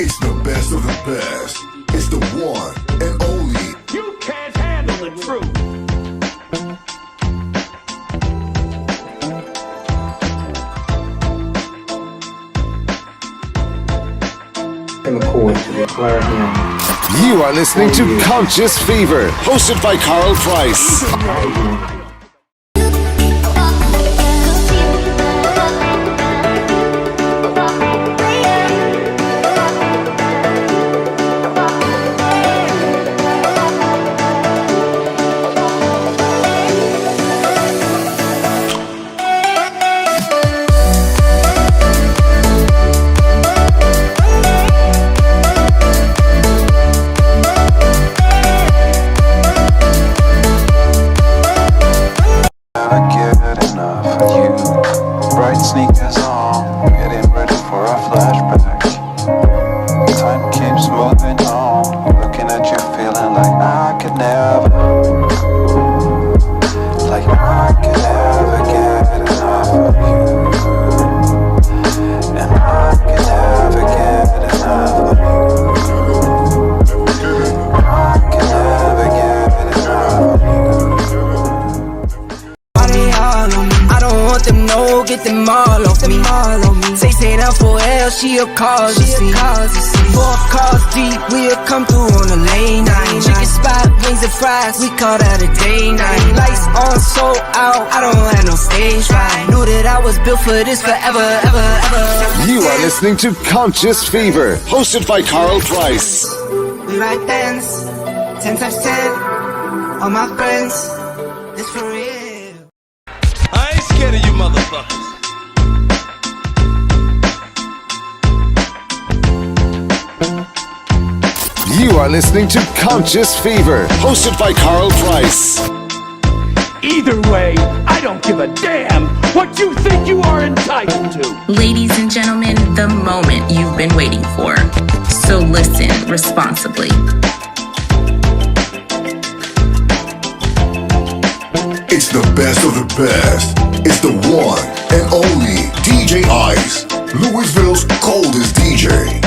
It's the best of the best. It's the one and only. You can't handle the truth. You are listening to Conscious Fever, hosted by Carl Price. Sneakers on, getting ready for a flashback. Time keeps moving on, looking at you, feeling like I could never get enough of you, and I could never get enough of you. I could never get enough of you. I don't want them, no, get them all off me. Say down for L, she a cause, you see. 4 cars deep, we'll come through on a late night. Chicken spot, wings and fries, we call that a day night. Lights on, sold out, I don't have no stage right. Knew that I was built for this forever, ever, ever. You are listening to Conscious Fever, hosted by Carl Price. We ride dance, 10 times 10, all my friends, it's for real. I ain't scared of you motherfuckers. You are listening to Conscious Fever, hosted by Carl Price. Either way, I don't give a damn what you think you are entitled to. Ladies and gentlemen, the moment you've been waiting for. So listen responsibly. It's the best of the best. It's the one and only DJ Ice, Louisville's coldest DJ.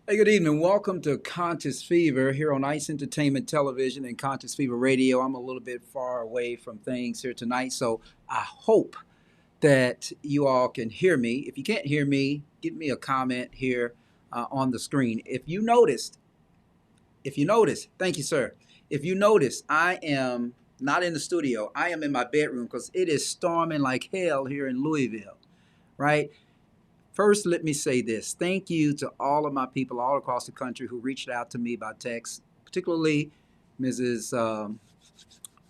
Hey, good evening. Welcome to Conscious Fever here on Ice Entertainment Television and Conscious Fever Radio. I'm a little bit far away from things here tonight, so I hope that you all can hear me. If you can't hear me, give me a comment here on the screen. If you noticed, thank you, sir. If you notice, I am not in the studio. I am in my bedroom because it is storming like hell here in Louisville, right? First, let me say this. Thank you to all of my people all across the country who reached out to me by text, particularly Mrs.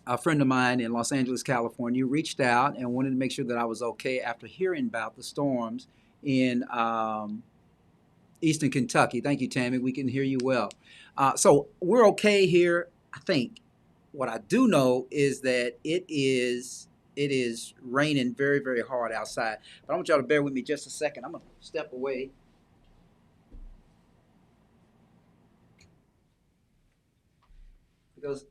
A friend of mine in Los Angeles, California, reached out and wanted to make sure that I was okay after hearing about the storms in Eastern Kentucky. Thank you, Tammy. We can hear you well. So we're okay here, I think. What I do know is that it is raining very, very hard outside. But I want y'all to bear with me just a second. I'm going to step away. Because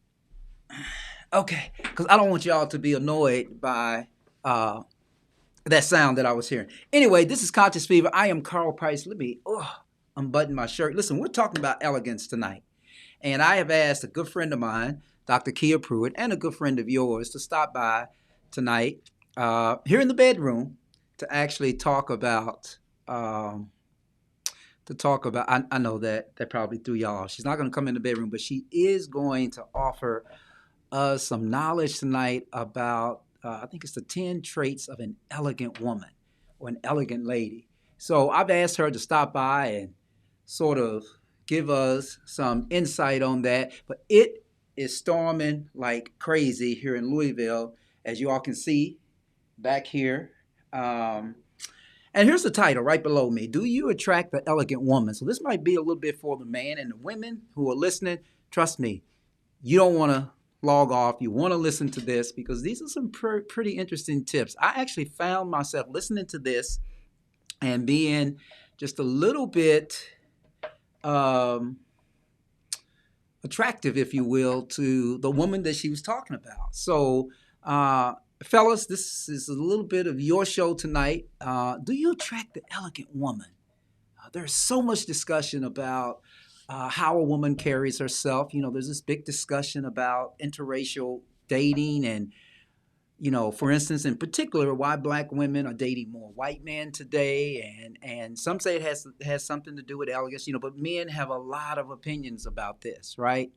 I don't want y'all to be annoyed by that sound that I was hearing. Anyway, this is Conscious Fever. I am Carl Price. Let me unbutton my shirt. Listen, we're talking about elegance tonight. And I have asked a good friend of mine, Dr. Kia Pruitt, and a good friend of yours to stop by tonight here in the bedroom to actually talk about I know that probably threw y'all off. She's not going to come in the bedroom, but she is going to offer us some knowledge tonight about I think it's the 10 traits of an elegant woman or an elegant lady. So I've asked her to stop by and sort of give us some insight on that, but it is storming like crazy here in Louisville, as you all can see back here. And here's the title right below me. Do you attract the elegant woman? So this might be a little bit for the man, and the women who are listening. Trust me, you don't want to log off. You want to listen to this because these are some pretty interesting tips. I actually found myself listening to this and being just a little bit attractive, if you will, to the woman that she was talking about. So, fellas, this is a little bit of your show tonight. Do you attract the elegant woman? There's so much discussion about how a woman carries herself. You know, there's this big discussion about interracial dating and, you know, for instance, in particular, why black women are dating more white men today, and some say it has something to do with elegance, you know, but men have a lot of opinions about this, right?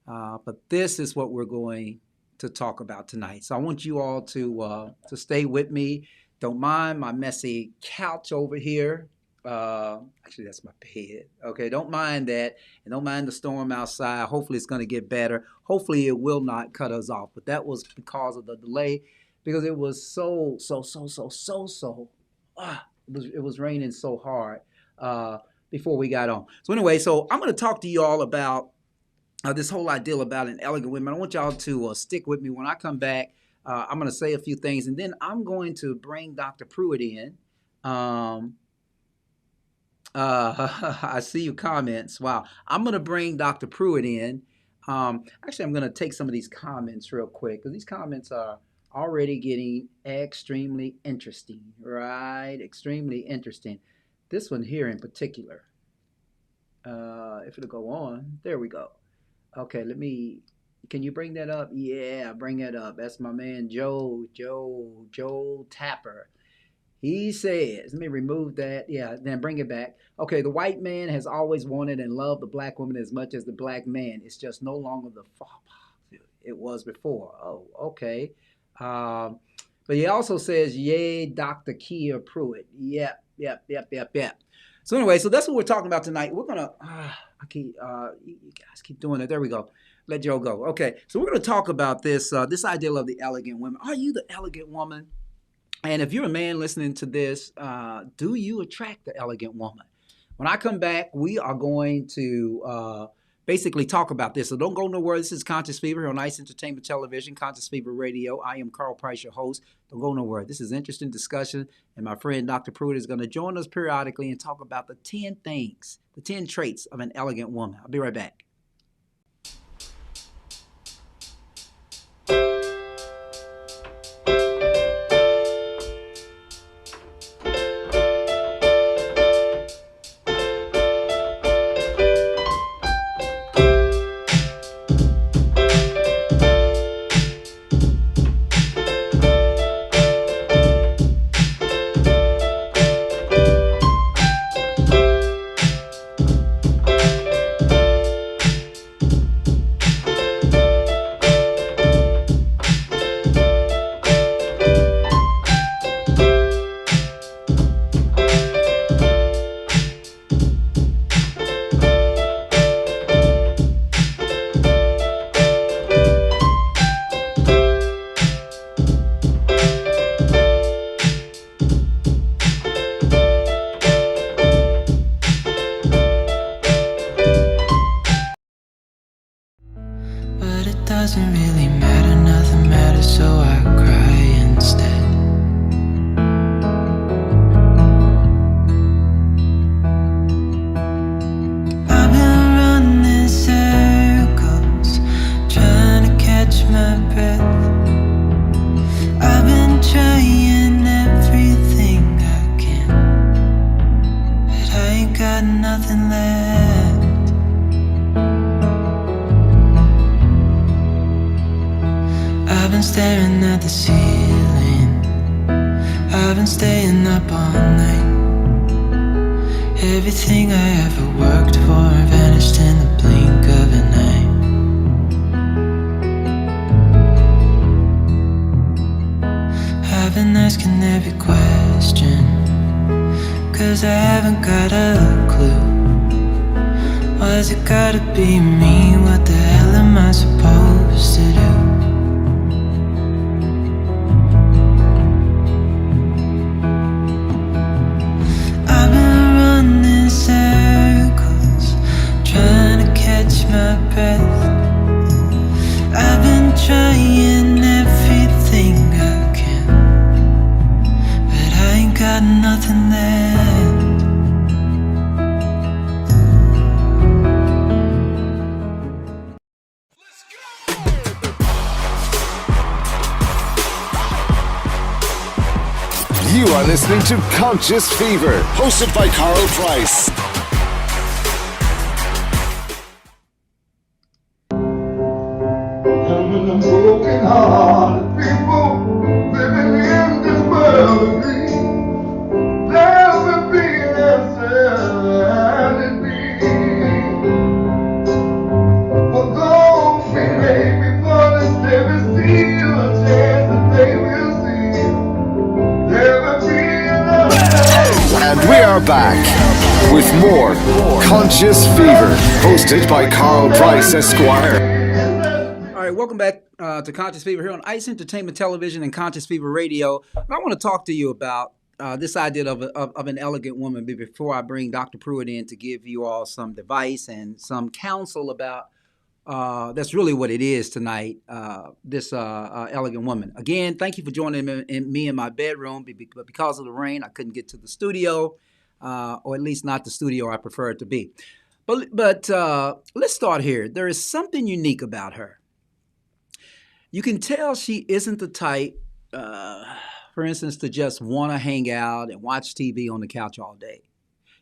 But this is what we're going to talk about tonight. So I want you all to stay with me. Don't mind my messy couch over here. Actually, that's my bed. Okay, don't mind that, and don't mind the storm outside. Hopefully, it's going to get better. Hopefully, it will not cut us off. But that was because of the delay, because it was it was raining so hard before we got on. So anyway, so I'm going to talk to you all about this whole idea about an elegant woman. I want y'all to stick with me. When I come back, I'm going to say a few things, and then I'm going to bring Dr. Pruitt in. I see your comments. Wow. I'm going to bring Dr. Pruitt in. Actually, I'm going to take some of these comments real quick, because these comments are already getting extremely interesting, right? Extremely interesting. This one here in particular. If it'll go on, there we go. Okay, can you bring that up? Yeah, bring that up. That's my man, Joe Tapper. He says, let me remove that. Yeah, then bring it back. Okay, the white man has always wanted and loved the black woman as much as the black man. It's just no longer the it was before. Oh, okay. But he also says, yay, Dr. Kia Pruitt. Yep. So anyway, so that's what we're talking about tonight. We're going to, you guys keep doing it. There we go. Let Joe go. Okay, so we're going to talk about this ideal of the elegant woman. Are you the elegant woman? And if you're a man listening to this, do you attract the elegant woman? When I come back, we are going to basically talk about this. So don't go nowhere. This is Conscious Fever here on Ice Entertainment Television, Conscious Fever Radio. I am Carl Price, your host. Don't go nowhere. This is interesting discussion. And my friend Dr. Pruitt is going to join us periodically and talk about the 10 things, the 10 traits of an elegant woman. I'll be right back. Doesn't really matter, nothing matters, so I cry instead. I've been running circles, trying to catch my breath. I've been trying everything I can, but I ain't got nothing left. I've been staring at the ceiling, I've been staying up all night. Everything I ever worked for vanished in the blink of an eye. I've been asking every question, 'cause I haven't got a clue. Why's it gotta be me? What the hell am I supposed to do? Circles, trying to catch my breath. I've been trying everything I can, but I ain't got nothing left. are listening to Conscious Fever, hosted by Carl Price. Broken hearted people living in this world agree there will be an insanity. For those who may be punished, there is still a chance that they will see. There will be an insanity. And we are back with more Conscious Fever, hosted by Carl Price, Esquire. All right, welcome back to Conscious Fever here on Ice Entertainment Television and Conscious Fever Radio. I want to talk to you about this idea of an elegant woman before I bring Dr. Pruitt in to give you all some advice and some counsel about that's really what it is tonight, this elegant woman. Again, thank you for joining me in my bedroom, but because of the rain, I couldn't get to the studio, or at least not the studio I prefer it to be. But let's start here. There is something unique about her. You can tell she isn't the type, for instance, to just want to hang out and watch TV on the couch all day.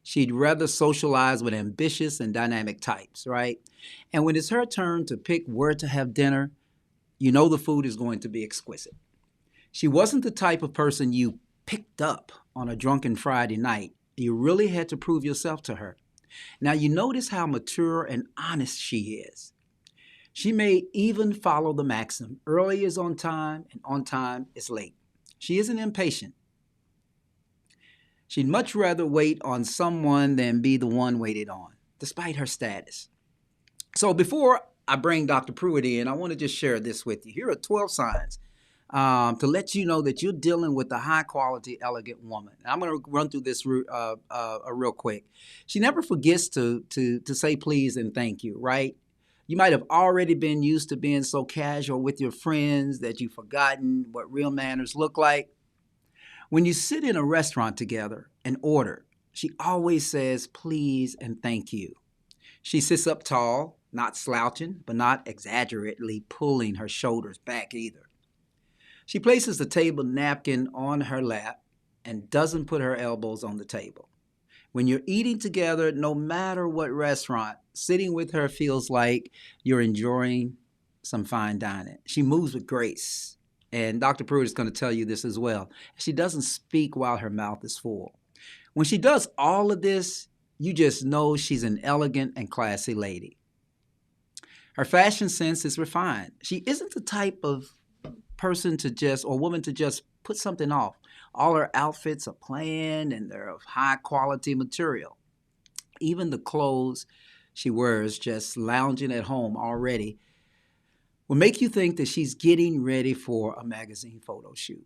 She'd rather socialize with ambitious and dynamic types, right? And when it's her turn to pick where to have dinner, you know the food is going to be exquisite. She wasn't the type of person you picked up on a drunken Friday night. You really had to prove yourself to her. Now, you notice how mature and honest she is. She may even follow the maxim, early is on time and on time is late. She isn't impatient. She'd much rather wait on someone than be the one waited on, despite her status. So before I bring Dr. Pruitt in, I want to just share this with you. Here are 12 signs to let you know that you're dealing with a high-quality, elegant woman. And I'm going to run through this real quick. She never forgets to say please and thank you, right? You might have already been used to being so casual with your friends that you've forgotten what real manners look like. When you sit in a restaurant together and order, she always says please and thank you. She sits up tall, not slouching, but not exaggeratedly pulling her shoulders back either. She places the table napkin on her lap and doesn't put her elbows on the table. When you're eating together, no matter what restaurant, sitting with her feels like you're enjoying some fine dining. She moves with grace. And Dr. Pruitt is going to tell you this as well. She doesn't speak while her mouth is full. When she does all of this, you just know she's an elegant and classy lady. Her fashion sense is refined. She isn't the type of person to just, or woman to just put something off. All her outfits are planned and they're of high quality material. Even the clothes she wears just lounging at home already will make you think that she's getting ready for a magazine photo shoot.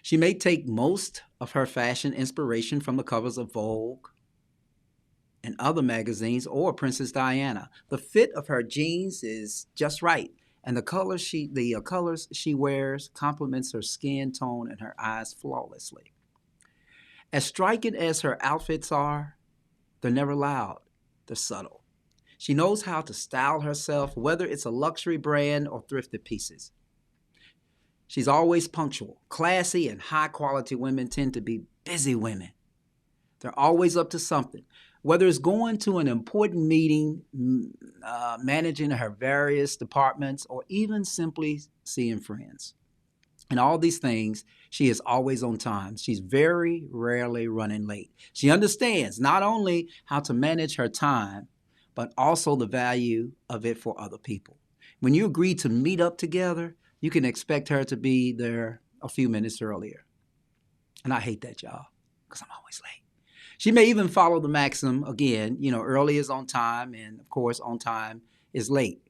She may take most of her fashion inspiration from the covers of Vogue and other magazines or Princess Diana. The fit of her jeans is just right, and the colors she wears complements her skin tone and her eyes flawlessly. As striking as her outfits are, they're never loud, they're subtle. She knows how to style herself, whether it's a luxury brand or thrifted pieces. She's always punctual. Classy and high-quality women tend to be busy women. They're always up to something. Whether it's going to an important meeting, managing her various departments, or even simply seeing friends. In all these things, she is always on time. She's very rarely running late. She understands not only how to manage her time, but also the value of it for other people. When you agree to meet up together, you can expect her to be there a few minutes earlier. And I hate that, y'all, because I'm always late. She may even follow the maxim, again, early is on time, and of course, on time is late.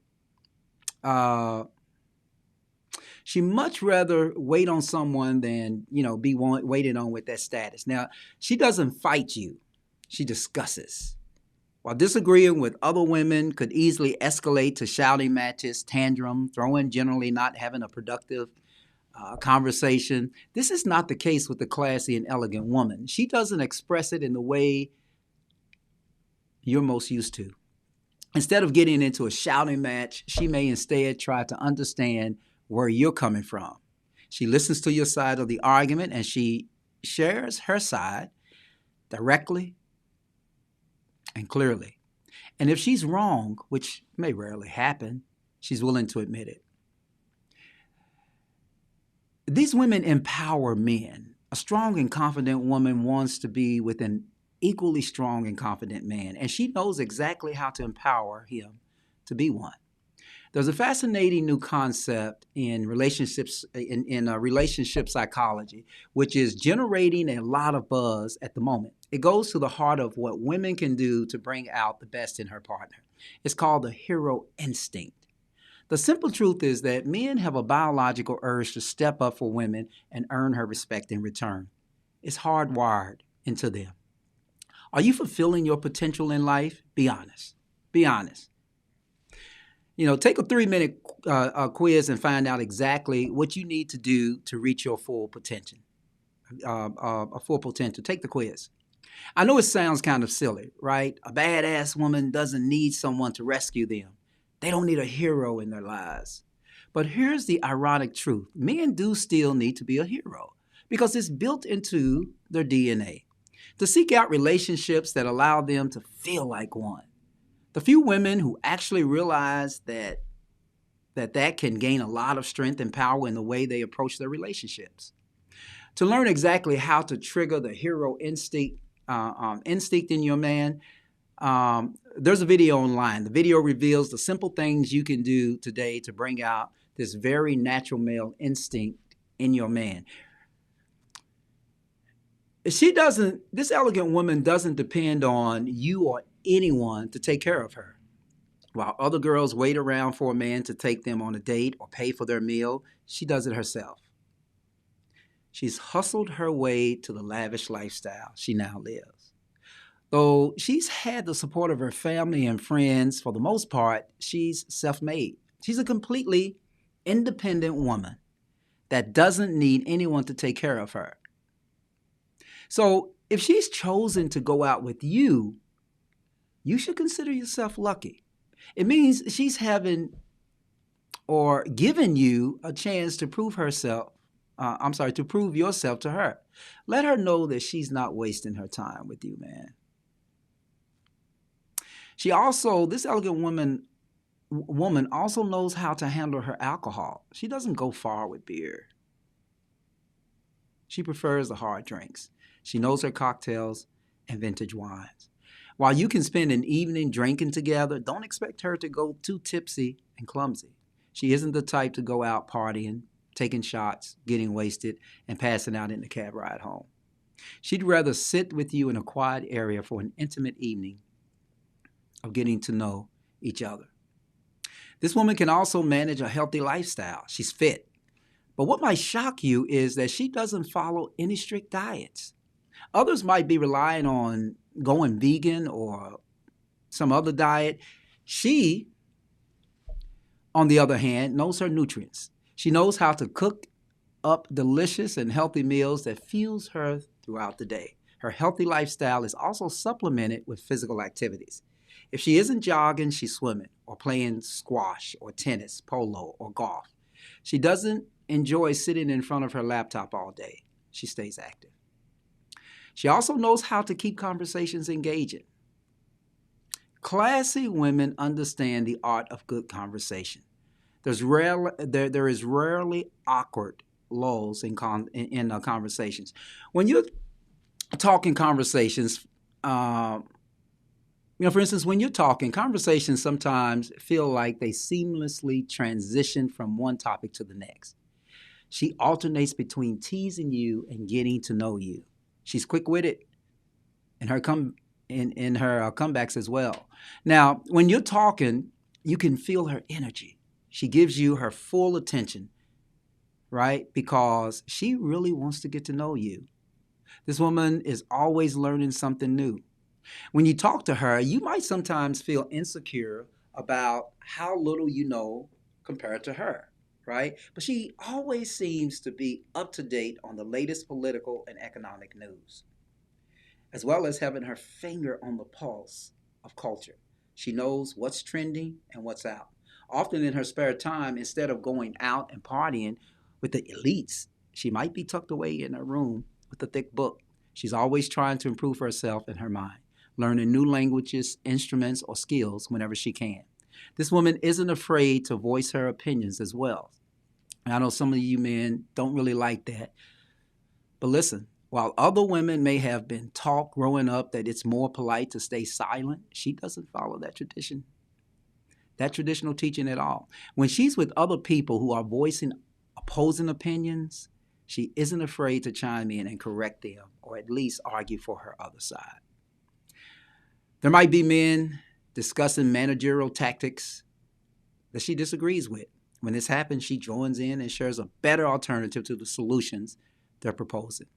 She much rather wait on someone than, be waited on with that status. Now, she doesn't fight you. She discusses. While disagreeing with other women could easily escalate to shouting matches, tantrum, throwing, generally not having a productive conversation, this is not the case with the classy and elegant woman. She doesn't express it in the way you're most used to. Instead of getting into a shouting match, she may instead try to understand where you're coming from. She listens to your side of the argument, and she shares her side directly and clearly. And if she's wrong, which may rarely happen, she's willing to admit it. These women empower men. A strong and confident woman wants to be with an equally strong and confident man, and she knows exactly how to empower him to be one. There's a fascinating new concept in relationships in relationship psychology, which is generating a lot of buzz at the moment. It goes to the heart of what women can do to bring out the best in her partner. It's called the hero instinct. The simple truth is that men have a biological urge to step up for women and earn her respect in return. It's hardwired into them. Are you fulfilling your potential in life? Be honest. Be honest. Take a 3-minute quiz and find out exactly what you need to do to reach your full potential. Take the quiz. I know it sounds kind of silly, right? A badass woman doesn't need someone to rescue them. They don't need a hero in their lives. But here's the ironic truth. Men do still need to be a hero because it's built into their DNA to seek out relationships that allow them to feel like one. The few women who actually realize that can gain a lot of strength and power in the way they approach their relationships. To learn exactly how to trigger the hero instinct in your man, there's a video online. The video reveals the simple things you can do today to bring out this very natural male instinct in your man. This elegant woman doesn't depend on you or anyone to take care of her. While other girls wait around for a man to take them on a date or pay for their meal, she does it herself. She's hustled her way to the lavish lifestyle she now lives. Though she's had the support of her family and friends, for the most part, she's self-made. She's a completely independent woman that doesn't need anyone to take care of her. So if she's chosen to go out with you, you should consider yourself lucky. It means she's having or given you a chance to prove yourself to her. Let her know that she's not wasting her time with you, man. This elegant woman also knows how to handle her alcohol. She doesn't go far with beer. She prefers the hard drinks. She knows her cocktails and vintage wines. While you can spend an evening drinking together, don't expect her to go too tipsy and clumsy. She isn't the type to go out partying, taking shots, getting wasted, and passing out in the cab ride home. She'd rather sit with you in a quiet area for an intimate evening of getting to know each other. This woman can also manage a healthy lifestyle. She's fit. But what might shock you is that she doesn't follow any strict diets. Others might be relying on going vegan or some other diet. She, on the other hand, knows her nutrients. She knows how to cook up delicious and healthy meals that fuels her throughout the day. Her healthy lifestyle is also supplemented with physical activities. If she isn't jogging, she's swimming or playing squash or tennis, polo, or golf. She doesn't enjoy sitting in front of her laptop all day. She stays active. She also knows how to keep conversations engaging. Classy women understand the art of good conversation. There is rarely awkward lulls in conversations. When you're talking conversations, for instance, when you're talking, conversations sometimes feel like they seamlessly transition from one topic to the next. She alternates between teasing you and getting to know you. She's quick-witted in her comebacks as well. Now, when you're talking, you can feel her energy. She gives you her full attention, right? Because she really wants to get to know you. This woman is always learning something new. When you talk to her, you might sometimes feel insecure about how little you know compared to her, right? But she always seems to be up to date on the latest political and economic news, as well as having her finger on the pulse of culture. She knows what's trending and what's out. Often in her spare time, instead of going out and partying with the elites, she might be tucked away in her room with a thick book. She's always trying to improve herself and her mind, learning new languages, instruments, or skills whenever she can. This woman isn't afraid to voice her opinions as well. And I know some of you men don't really like that. But listen, while other women may have been taught growing up that it's more polite to stay silent, she doesn't follow that tradition, that traditional teaching at all. When she's with other people who are voicing opposing opinions, she isn't afraid to chime in and correct them, or at least argue for her other side. There might be men discussing managerial tactics that she disagrees with. When this happens, she joins in and shares a better alternative to the solutions they're proposing.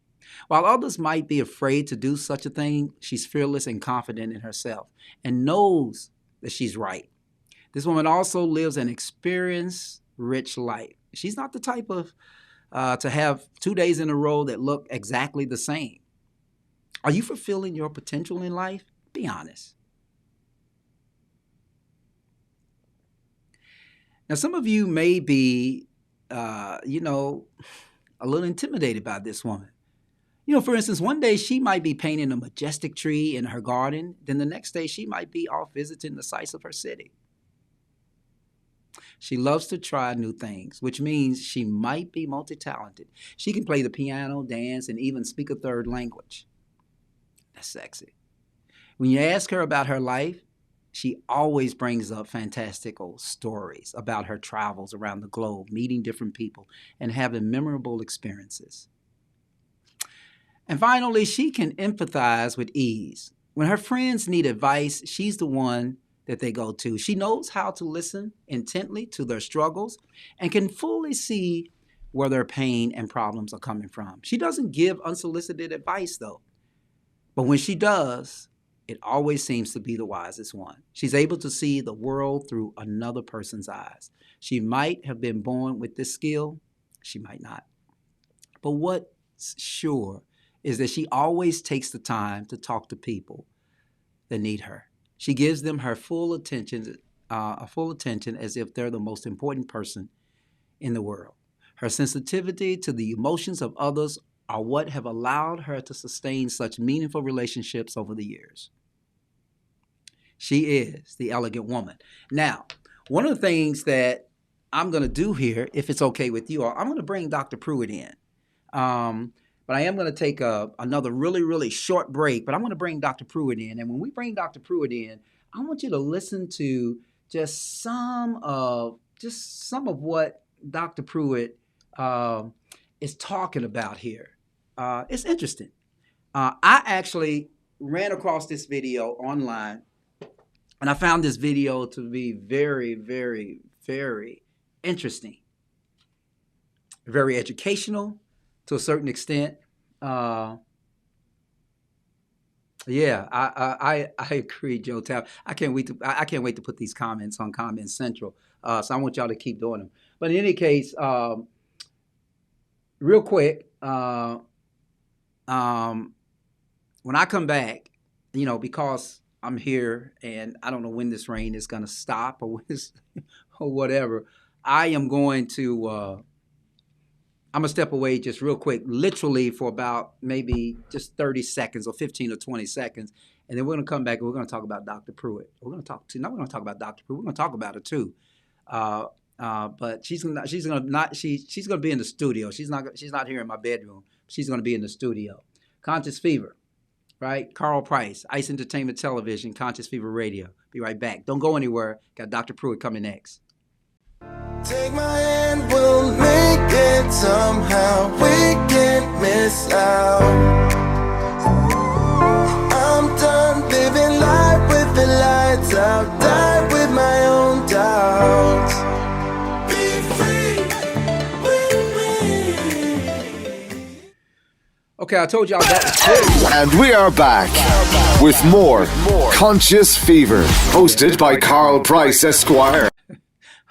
While others might be afraid to do such a thing, she's fearless and confident in herself and knows that she's right. This woman also lives an experience-rich life. She's not the type of to have 2 days in a row that look exactly the same. Are you fulfilling your potential in life? Be honest. Now, some of you may be, a little intimidated by this woman. For instance, one day she might be painting a majestic tree in her garden. Then the next day she might be off visiting the sights of her city. She loves to try new things, which means she might be multi-talented. She can play the piano, dance, and even speak a third language. That's sexy. When you ask her about her life, she always brings up fantastical stories about her travels around the globe, meeting different people, and having memorable experiences. And finally, she can empathize with ease. When her friends need advice, she's the one that they go to. She knows how to listen intently to their struggles and can fully see where their pain and problems are coming from. She doesn't give unsolicited advice, though. But when she does, it always seems to be the wisest one. She's able to see the world through another person's eyes. She might have been born with this skill. She might not. But what's sure is that she always takes the time to talk to people that need her. She gives them her full attention as if they're the most important person in the world. Her sensitivity to the emotions of others are what have allowed her to sustain such meaningful relationships over the years. She is the elegant woman. Now, one of the things that I'm going to do here, if it's okay with you all, I'm going to bring Dr. Pruitt in. But I am going to take another really, really short break. But I'm going to bring Dr. Pruitt in. And when we bring Dr. Pruitt in, I want you to listen to just some of what Dr. Pruitt is talking about here. It's interesting. I actually ran across this video online, and I found this video to be very, very, very interesting, very educational to a certain extent. I agree, Joe Tab. I can't wait to put these comments on Comment Central. So I want y'all to keep doing them. But in any case, real quick, when I come back, because I'm here and I don't know when this rain is going to stop or or whatever, I am going to I'm going to step away just real quick, literally for about maybe just 30 seconds or 15 or 20 seconds. And then we're going to come back and we're going to talk about Dr. Pruitt. We're going to talk about Dr. Pruitt. We're going to talk about her too. But she's going to be in the studio. She's not here in my bedroom. She's going to be in the studio. Conscious Fever, right? Carl Price, Ice Entertainment Television, Conscious Fever Radio. Be right back. Don't go anywhere. Got Dr. Pruitt coming next. Take my hand, we'll make it somehow. We can't miss out. I'm done living life with the lights out. Die with my own doubts. Be free with me. Okay, I told y'all that. And we are back with more Conscious Fever, hosted by Carl Price Esquire.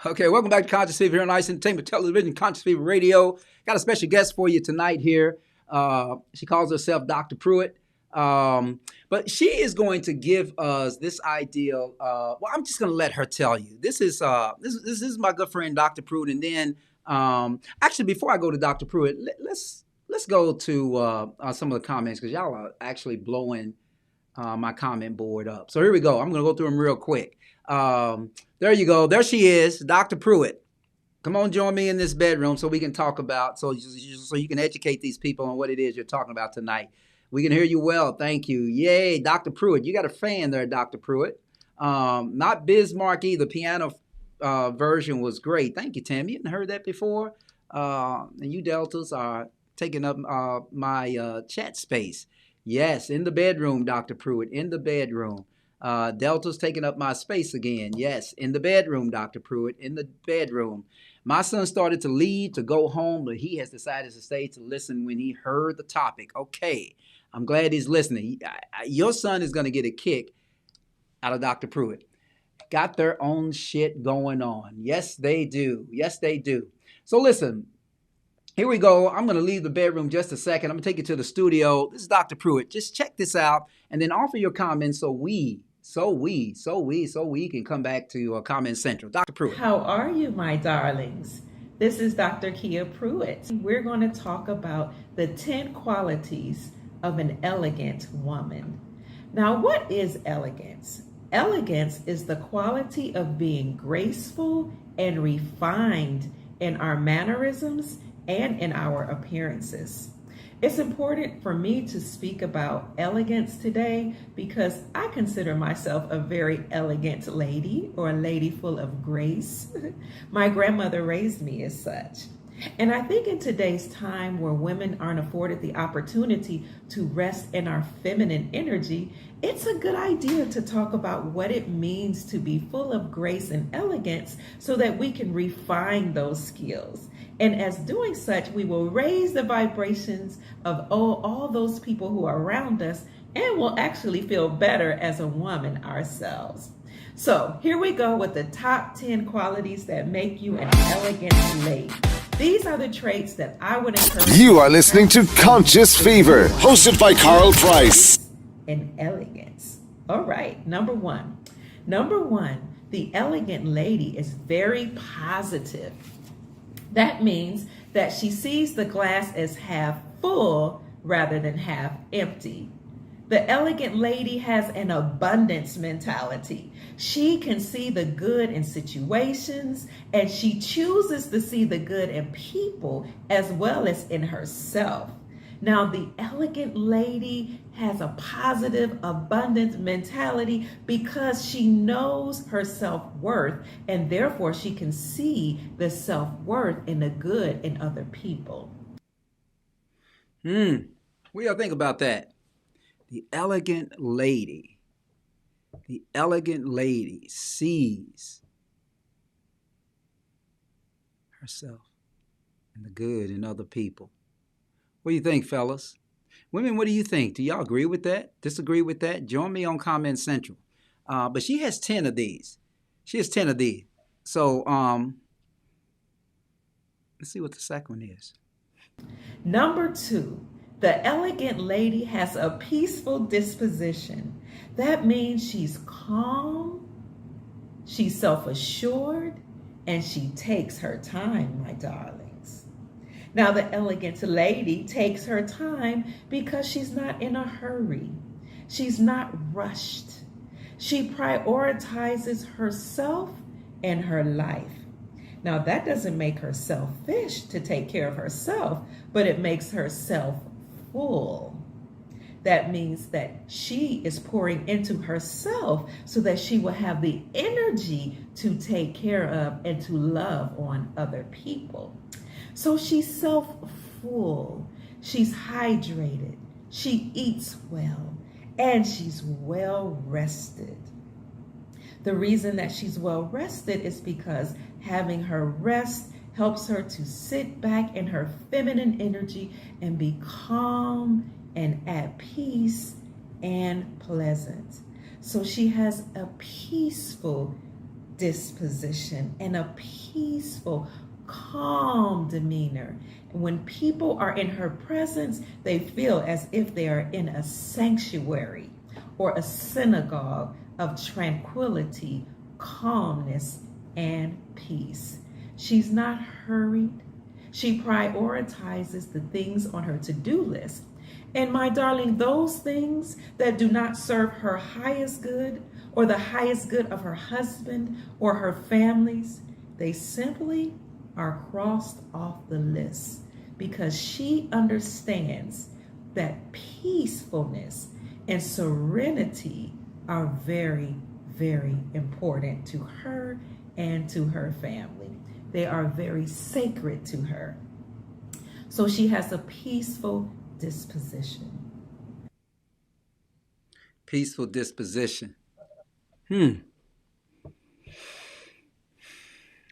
Okay, welcome back to Conscious Fever here on Ice Entertainment Television, Conscious Fever Radio. Got a special guest for you tonight here. She calls herself Dr. Pruitt. But she is going to give us this ideal. I'm just going to let her tell you. This is my good friend, Dr. Pruitt. And then, actually, before I go to Dr. Pruitt, let's let's go to some of the comments because y'all are actually blowing my comment board up. So here we go. I'm going to go through them real quick. There you go. There she is, Dr. Pruitt. Come on, join me in this bedroom so we can talk about, so you can educate these people on what it is you're talking about tonight. We can hear you well. Thank you. Yay, Dr. Pruitt. You got a fan there, Dr. Pruitt. Not Bismarck either. Piano version was great. Thank you, Tam. You hadn't heard that before? And you Deltas are taking up my chat space. Yes, in the bedroom, Dr. Pruitt, in the bedroom. Delta's taking up my space again. Yes, in the bedroom, Dr. Pruitt, in the bedroom. My son started to leave to go home, but he has decided to stay to listen when he heard the topic. Okay, I'm glad he's listening. Your son is going to get a kick out of Dr. Pruitt. Got their own shit going on. Yes, they do. Yes, they do. So listen, here we go. I'm going to leave the bedroom just a second. I'm going to take you to the studio. This is Dr. Pruitt. Just check this out and then offer your comments so we can come back to Comment Central. Dr. Pruitt. How are you, my darlings? This is Dr. Kia Pruitt. We're going to talk about the 10 qualities of an elegant woman. Now, what is elegance? Elegance is the quality of being graceful and refined in our mannerisms and in our appearances. It's important for me to speak about elegance today because I consider myself a very elegant lady, or a lady full of grace. My grandmother raised me as such. And I think in today's time where women aren't afforded the opportunity to rest in our feminine energy, it's a good idea to talk about what it means to be full of grace and elegance so that we can refine those skills. And as doing such, we will raise the vibrations of all those people who are around us, and will actually feel better as a woman ourselves. So here we go with the top 10 qualities that make you an elegant lady. These are the traits that I would encourage. You are listening to Conscious Fever, hosted by Carl Price. And elegance. All right, number one. Number one, the elegant lady is very positive. That means that she sees the glass as half full rather than half empty. The elegant lady has an abundance mentality. She can see the good in situations, and she chooses to see the good in people as well as in herself. Now, the elegant lady has a positive abundance mentality because she knows her self-worth, and therefore she can see the self-worth in the good in other people. What do y'all think about that? The elegant lady sees herself and the good in other people. What do you think, fellas? Women, what do you think? Do y'all agree with that? Disagree with that? Join me on Comment Central. But she has 10 of these. So let's see what the second one is. Number two, the elegant lady has a peaceful disposition. That means she's calm, she's self-assured, and she takes her time, my darlings. Now, the elegant lady takes her time because she's not in a hurry. She's not rushed. She prioritizes herself and her life. Now, that doesn't make her selfish to take care of herself, but it makes her full. That means that she is pouring into herself so that she will have the energy to take care of and to love on other people. So she's self-full, she's hydrated, she eats well, and she's well rested. The reason that she's well rested is because having her rest helps her to sit back in her feminine energy and be calm and at peace and pleasant. So she has a peaceful disposition and a peaceful, calm demeanor. And when people are in her presence, they feel as if they are in a sanctuary or a synagogue of tranquility, calmness, and peace. She's not hurried. She prioritizes the things on her to-do list. And my darling, those things that do not serve her highest good or the highest good of her husband or her families, they simply are crossed off the list because she understands that peacefulness and serenity are very, very important to her and to her family. They are very sacred to her. So she has a peaceful disposition. Peaceful disposition. What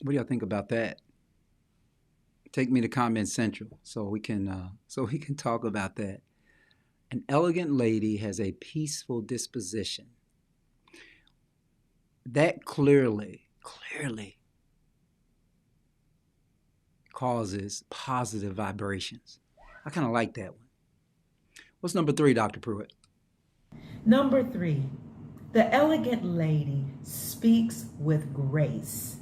do y'all think about that? Take me to Comment Central so we can talk about that. An elegant lady has a peaceful disposition. That clearly causes positive vibrations. I kind of like that one. What's number 3, Dr. Pruitt? Number 3, the elegant lady speaks with grace.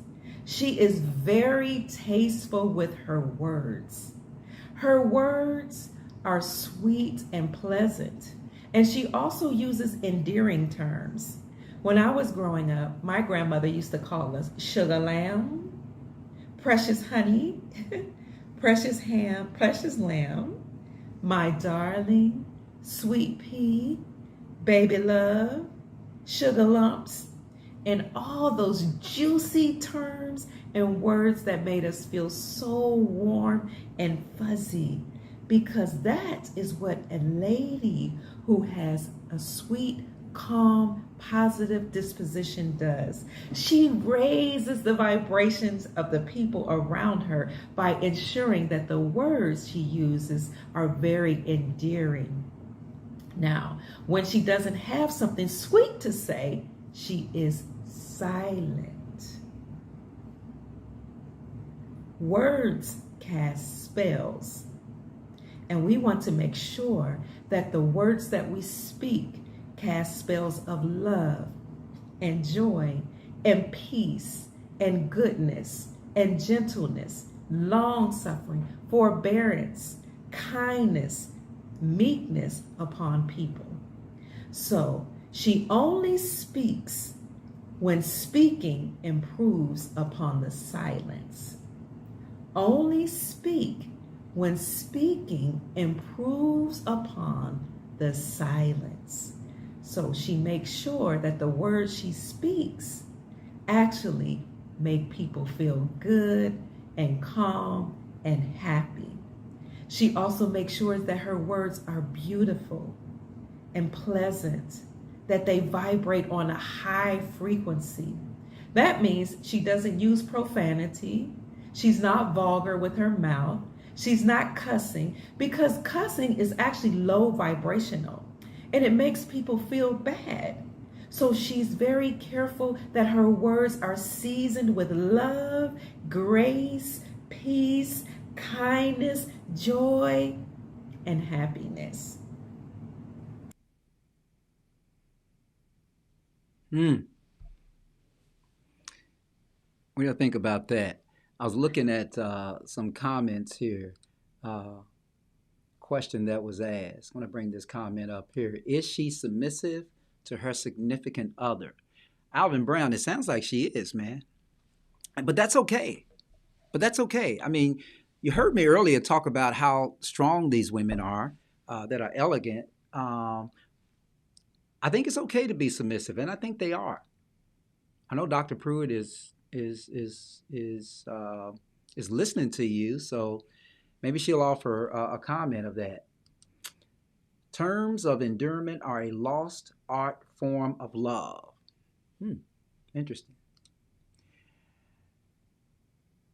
She is very tasteful with her words. Her words are sweet and pleasant, and she also uses endearing terms. When I was growing up, my grandmother used to call us sugar lamb, precious honey, precious ham, precious lamb, my darling, sweet pea, baby love, sugar lumps, and all those juicy terms and words that made us feel so warm and fuzzy, because that is what a lady who has a sweet, calm, positive disposition does. She raises the vibrations of the people around her by ensuring that the words she uses are very endearing. Now, when she doesn't have something sweet to say, she is silent. Words cast spells, and we want to make sure that the words that we speak cast spells of love and joy and peace and goodness and gentleness, long-suffering, forbearance, kindness, meekness upon people. So she only speaks when speaking improves upon the silence. Only speak when speaking improves upon the silence. So she makes sure that the words she speaks actually make people feel good and calm and happy. She also makes sure that her words are beautiful and pleasant, that they vibrate on a high frequency. That means she doesn't use profanity. She's not vulgar with her mouth. She's not cussing, because cussing is actually low vibrational and it makes people feel bad. So she's very careful that her words are seasoned with love, grace, peace, kindness, joy, and happiness. What do you think about that? I was looking at some comments here. Question that was asked. I'm going to bring this comment up here. Is she submissive to her significant other? Alvin Brown, it sounds like she is, man. But that's okay. I mean, you heard me earlier talk about how strong these women are that are elegant. I think it's okay to be submissive, and I think they are. I know Dr. Pruitt is listening to you, so maybe she'll offer a comment of that. Terms of endearment are a lost art form of love. Interesting.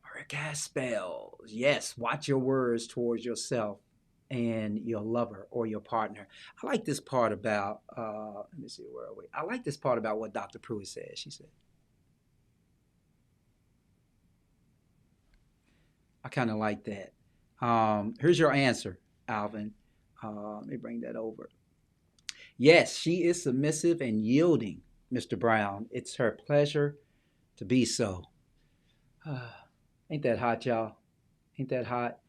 Or cast spells. Yes, watch your words towards yourself and your lover or your partner. I like this part about, let me see, where are we? I like this part about what Dr. Pruitt said. She said, I kind of like that. Here's your answer, Alvin. Let me bring that over. Yes, she is submissive and yielding, Mr. Brown. It's her pleasure to be so. Ain't that hot, y'all? Ain't that hot?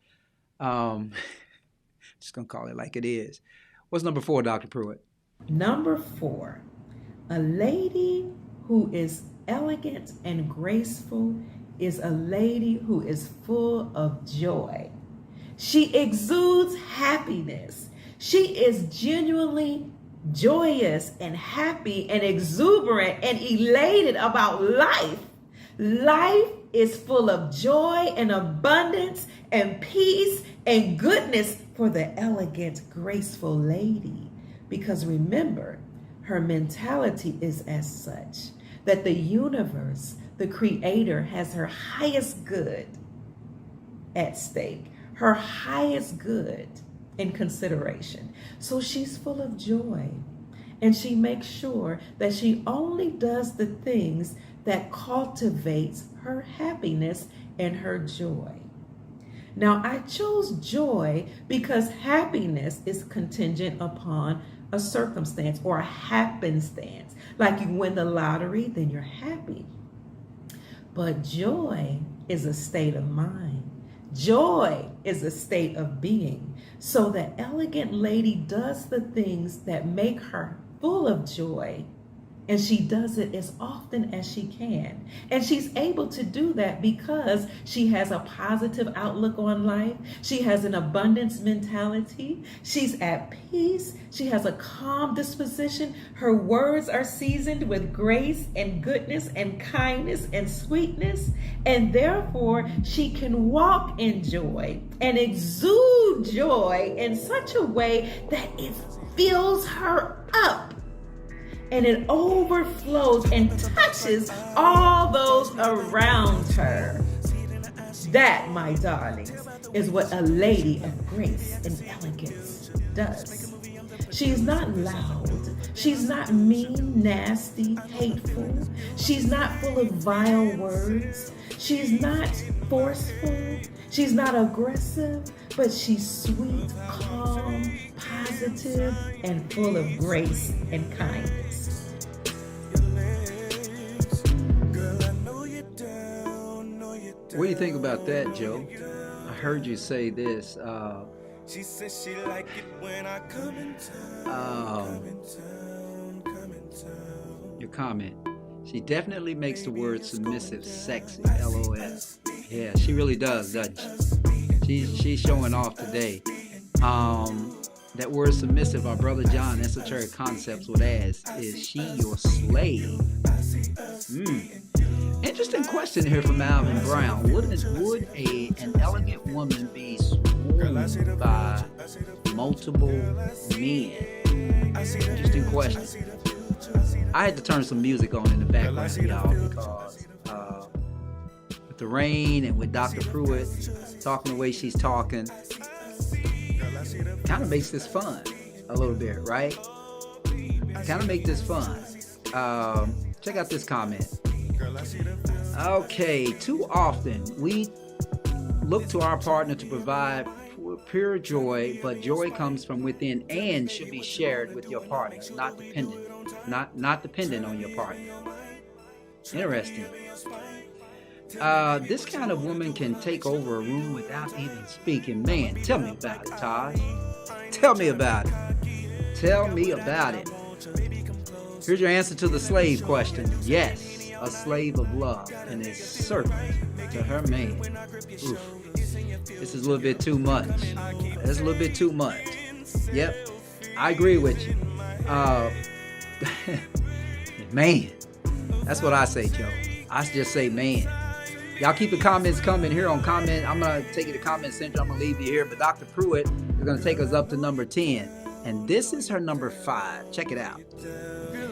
Just gonna call it like it is. What's number 4, Dr. Pruitt? Number 4, a lady who is elegant and graceful is a lady who is full of joy. She exudes happiness. She is genuinely joyous and happy and exuberant and elated about life. Life is full of joy and abundance and peace and goodness for the elegant, graceful lady. Because remember, her mentality is as such that the universe, the creator, has her highest good at stake, her highest good in consideration. So she's full of joy. And she makes sure that she only does the things that cultivates her happiness and her joy. Now, I chose joy because happiness is contingent upon a circumstance or a happenstance. Like you win the lottery, then you're happy. But joy is a state of mind. Joy is a state of being. So the elegant lady does the things that make her full of joy, and she does it as often as she can. And she's able to do that because she has a positive outlook on life. She has an abundance mentality. She's at peace. She has a calm disposition. Her words are seasoned with grace and goodness and kindness and sweetness. And therefore, she can walk in joy and exude joy in such a way that it fills her up. And it overflows and touches all those around her. That, my darlings, is what a lady of grace and elegance does. She's not loud. She's not mean, nasty, hateful. She's not full of vile words. She's not forceful. She's not aggressive, but she's sweet, calm, positive, and full of grace and kindness. What do you think about that, Joe? I heard you say this. She says she like it when I come in town. Your comment. She definitely makes the word submissive sexy. LOL. Yeah, she really does, doesn't she? She's showing off today. That word submissive, our brother John, Esoteric Concepts would ask, is she your slave? Interesting question here from Alvin Brown. Would an elegant woman be swooned by multiple men? Interesting question. I had to turn some music on in the background, y'all, because with the rain and with Dr. Pruitt talking the way she's talking, kind of makes this fun a little bit, right? Kind of make this fun. Check out this comment. Okay, too often we look to our partner to provide pure joy, but joy comes from within and should be shared with your partner, not dependent on your partner. Interesting. This kind of woman can take over a room without even speaking. Man, tell me about it, Todd. Tell me about it. Tell me about it. Here's your answer to the slave question. Yes, a slave of love and a servant to her man. Oof. This is a little bit too much. That's a little bit too much. Yep, I agree with you. Man, that's what I say, Joe. I just say man. Y'all keep the comments coming here on comment. I'm going to take you to comment center. I'm going to leave you here. But Dr. Pruitt is going to take us up to number 10. And this is her number 5. Check it out.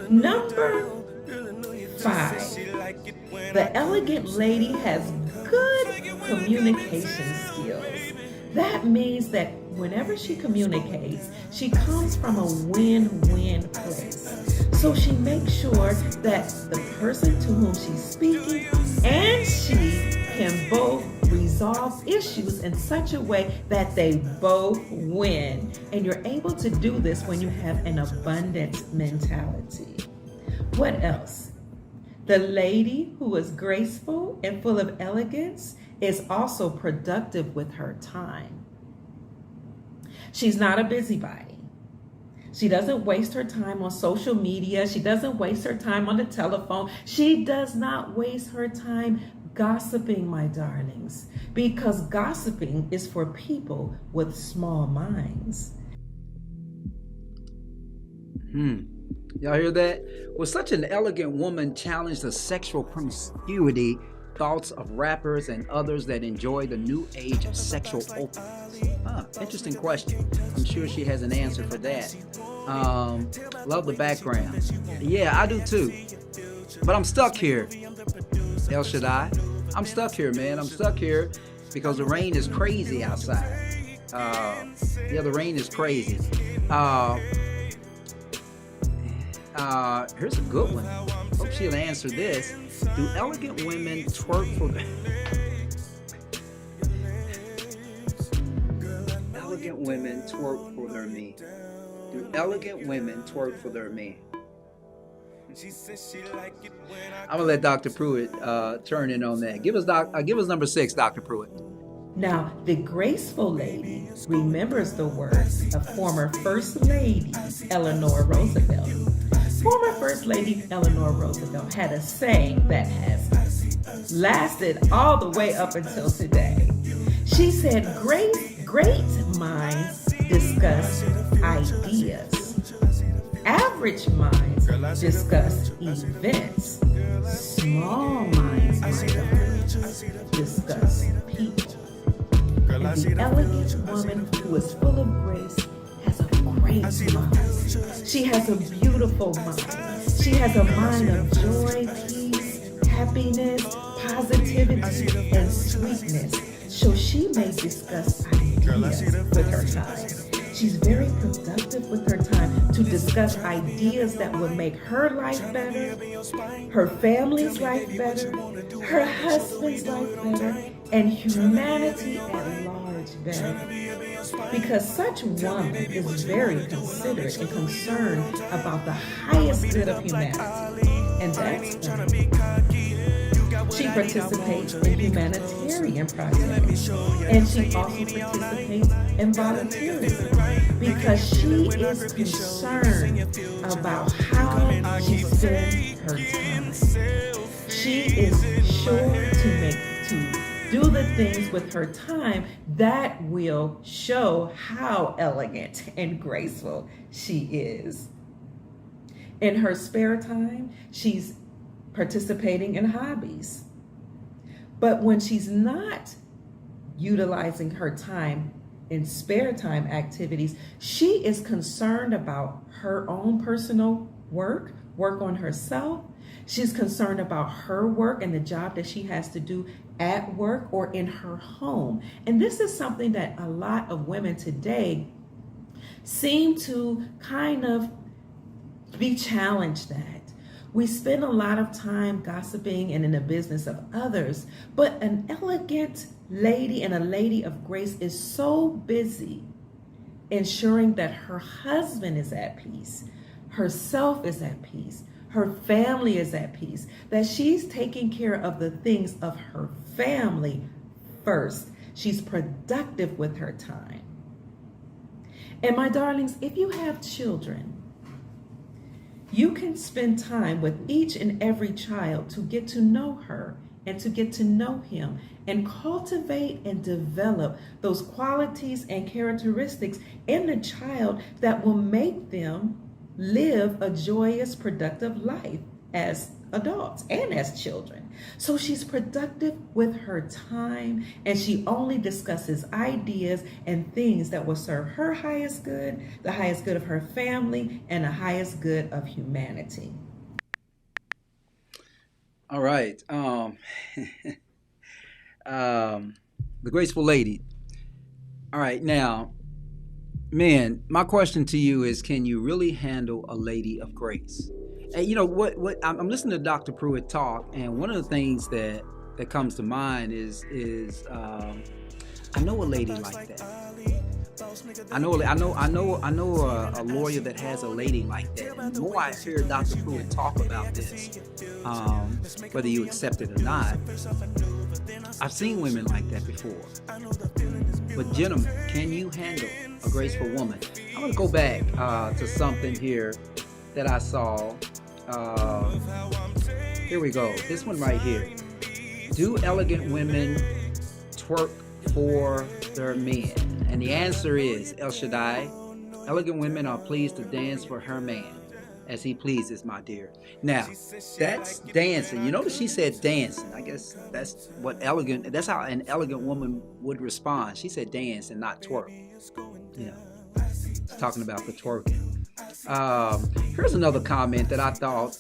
Number 5. The elegant lady has good communication skills. That means that whenever she communicates, she comes from a win-win place. So she makes sure that the person to whom she's speaking and she can both resolve issues in such a way that they both win. And you're able to do this when you have an abundance mentality. What else? The lady who is graceful and full of elegance is also productive with her time. She's not a busybody. She doesn't waste her time on social media. She doesn't waste her time on the telephone. She does not waste her time gossiping, my darlings, because gossiping is for people with small minds. Y'all hear that? Will such an elegant woman challenge the sexual promiscuity thoughts of rappers and others that enjoy the new age of sexual openness? Interesting question. I'm sure she has an answer for that. Love the background. Yeah, I do too. But I'm stuck here. El Shaddai. I'm stuck here, man. I'm stuck here because the rain is crazy outside. The rain is crazy. Here's a good one. Hope she'll answer this. Do elegant women twerk for elegant women twerk for their men? Do elegant women twerk for their men? I'm gonna let Dr. Pruitt turn in on that. Give us number 6, Dr. Pruitt. Now, the graceful lady remembers the words of former First Lady Eleanor Roosevelt. Former First Lady Eleanor Roosevelt had a saying that has lasted all the way up until today. She said, great minds discuss ideas. Average minds discuss events. Small minds, my darling, discuss people. And the elegant woman who is full of grace has a great mind. She has a beautiful mind. She has a mind of joy, peace, happiness, positivity, and sweetness. So she may discuss ideas with her time. She's very productive with her time to discuss ideas that will make her life better, her family's life better, her husband's life better, and humanity at large better. Because such woman is very considerate and concerned about the highest good of humanity, and that's she participates in humanitarian projects, and she also participates in volunteerism because she is concerned about how she spends her time. She is sure to do the things with her time that will show how elegant and graceful she is. In her spare time, she's participating in hobbies. But when she's not utilizing her time in spare time activities, she is concerned about her own personal work on herself. She's concerned about her work and the job that she has to do at work or in her home. And this is something that a lot of women today seem to kind of be challenged at. We spend a lot of time gossiping and in the business of others, but an elegant lady and a lady of grace is so busy ensuring that her husband is at peace, herself is at peace, her family is at peace, that she's taking care of the things of her family first. She's productive with her time. And my darlings, if you have children, you can spend time with each and every child to get to know her and to get to know him and cultivate and develop those qualities and characteristics in the child that will make them live a joyous, productive life as adults and as children. So she's productive with her time, and she only discusses ideas and things that will serve her highest good, the highest good of her family, and the highest good of humanity. All right. The graceful lady. All right. Now, man, my question to you is, can you really handle a lady of grace? And you know what I'm listening to Dr. Pruitt talk, and one of the things that comes to mind is I know a lady like that. I know a lawyer that has a lady like that. And the more I hear Dr. Pruitt talk about this, whether you accept it or not, I've seen women like that before. But gentlemen, can you handle a graceful woman? I'm gonna go back to something here that I saw. Here we go. This one right here. Do elegant women twerk for their men? And the answer is El Shaddai. Elegant women are pleased to dance for her man as he pleases, my dear. Now, that's dancing. You notice she said dancing. I guess that's how an elegant woman would respond. She said dance and not twerk. You know, she's talking about the twerking. Here's another comment that I thought,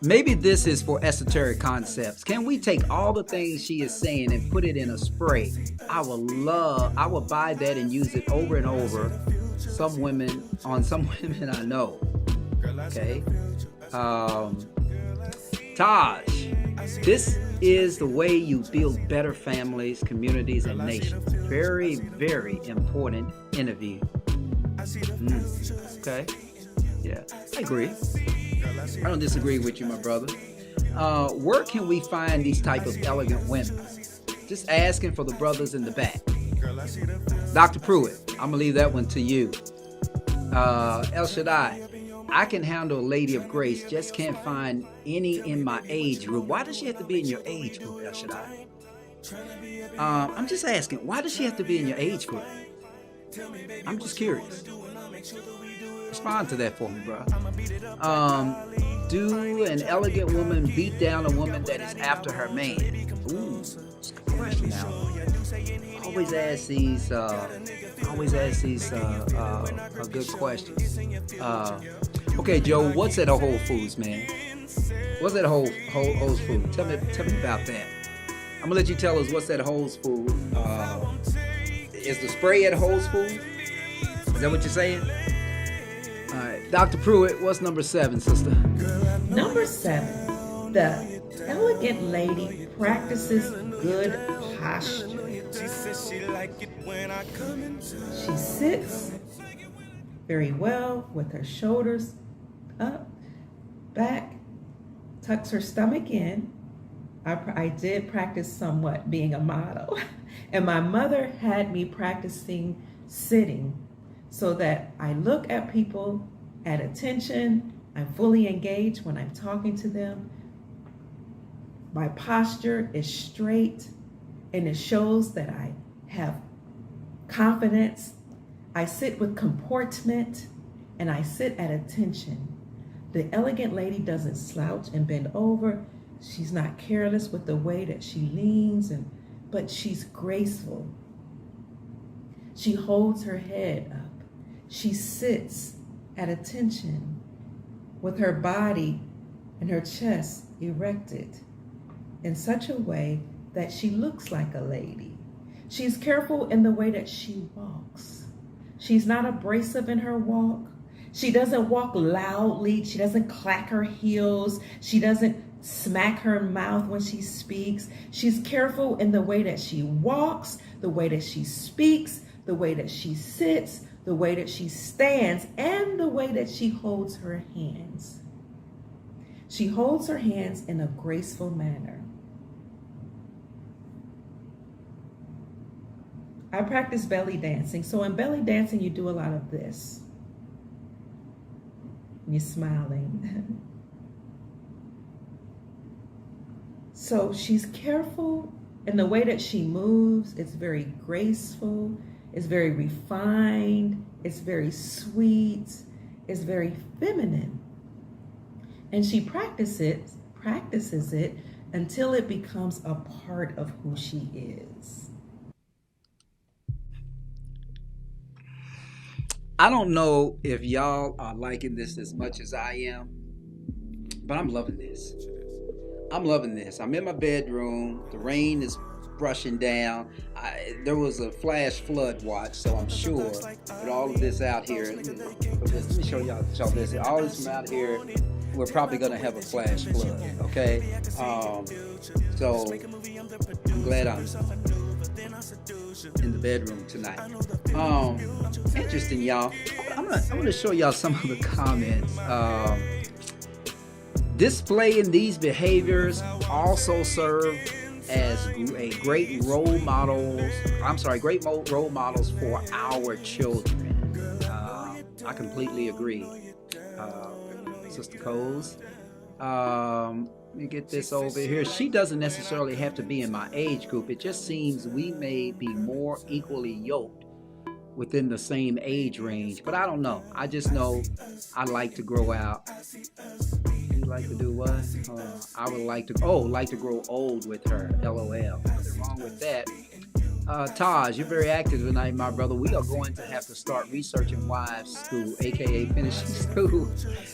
maybe this is for esoteric concepts. Can we take all the things she is saying and put it in a spray? I would buy that and use it over and over. Some women I know. Okay. Taj, this is the way you build better families, communities, and nations. Very, very important interview. Okay. Yeah, I agree. I don't disagree with you, my brother. Where can we find these type of elegant women? Just asking for the brothers in the back. Dr. Pruitt, I'm going to leave that one to you. El Shaddai, I can handle a lady of grace, just can't find any in my age group. Why does she have to be in your age group, El Shaddai? I'm just asking, why does she have to be in your age group? I'm just curious. Respond to that for me, bro. Do an elegant woman beat down a woman that is after her man? Ooh, that's a good question now. Always ask these good questions. Okay, Joe, what's at a Whole Foods, man? What's at a Whole Foods? Tell me about that. I'm gonna let you tell us what's at Whole Foods. Is the spray at Whole Foods? Is that what you're saying? All right, Dr. Pruitt, what's number 7, sister? Number 7, the elegant lady practices good posture. She sits very well with her shoulders up, back, tucks her stomach in. I did practice somewhat being a model, and my mother had me practicing sitting so that I look at people at attention, I'm fully engaged when I'm talking to them. My posture is straight, and it shows that I have confidence. I sit with comportment, and I sit at attention. The elegant lady doesn't slouch and bend over. She's not careless with the way that she leans, but she's graceful. She holds her head up. She sits at attention with her body and her chest erected in such a way that she looks like a lady. She's careful in the way that she walks. She's not abrasive in her walk. She doesn't walk loudly. She doesn't clack her heels. She doesn't smack her mouth when she speaks. She's careful in the way that she walks, the way that she speaks, the way that she sits, the way that she stands, and the way that she holds her hands. She holds her hands in a graceful manner. I practice belly dancing. So in belly dancing, you do a lot of this. You're smiling. So she's careful in the way that she moves. It's very graceful. It's very refined. It's very sweet. It's very feminine. And she practices it until it becomes a part of who she is. I don't know if y'all are liking this as much as I am, but I'm loving this. I'm in my bedroom. The rain is brushing down. There was a flash flood watch, so I'm sure with all of this out here. Let me show y'all this. All this from out here we're probably going to have a flash flood. Okay, so I'm glad I'm in the bedroom tonight. Interesting, y'all. I'm gonna show y'all some of the comments. Displaying these behaviors also serve as a great role models. Great role models for our children. I completely agree, Sister Coles. Let me get this over here. She doesn't necessarily have to be in my age group. It just seems we may be more equally yoked within the same age range, but I don't know. I just know I like to grow out. You like to do what? I would like to grow old with her. LOL. Nothing wrong with that. Taj, you're very active tonight, my brother. We are going to have to start researching wives school, aka finishing school.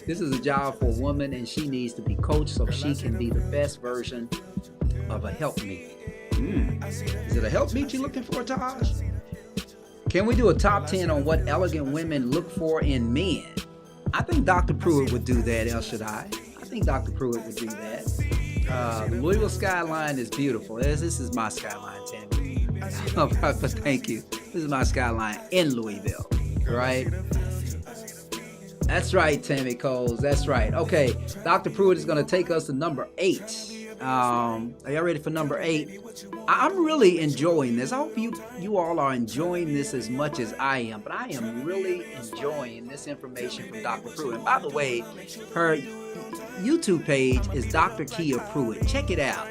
This is a job for a woman, and she needs to be coached so she can be the best version of a helpmeet. Is it a helpmeet you're looking for, Taj? Can we do a top 10 on what elegant women look for in men? I think Dr. Pruitt would do that, El Shaddai. I think Dr. Pruitt would do that. The Louisville skyline is beautiful. This is my skyline, Tammy. But thank you. This is my skyline in Louisville, right? That's right, Tammy Coles. That's right. Okay, Dr. Pruitt is going to take us to number 8. Are y'all ready for number 8? I'm really enjoying this. I hope you all are enjoying this as much as I am. But I am really enjoying this information from Dr. Pruitt. And by the way, her YouTube page is Dr. Kia Pruitt. Check it out.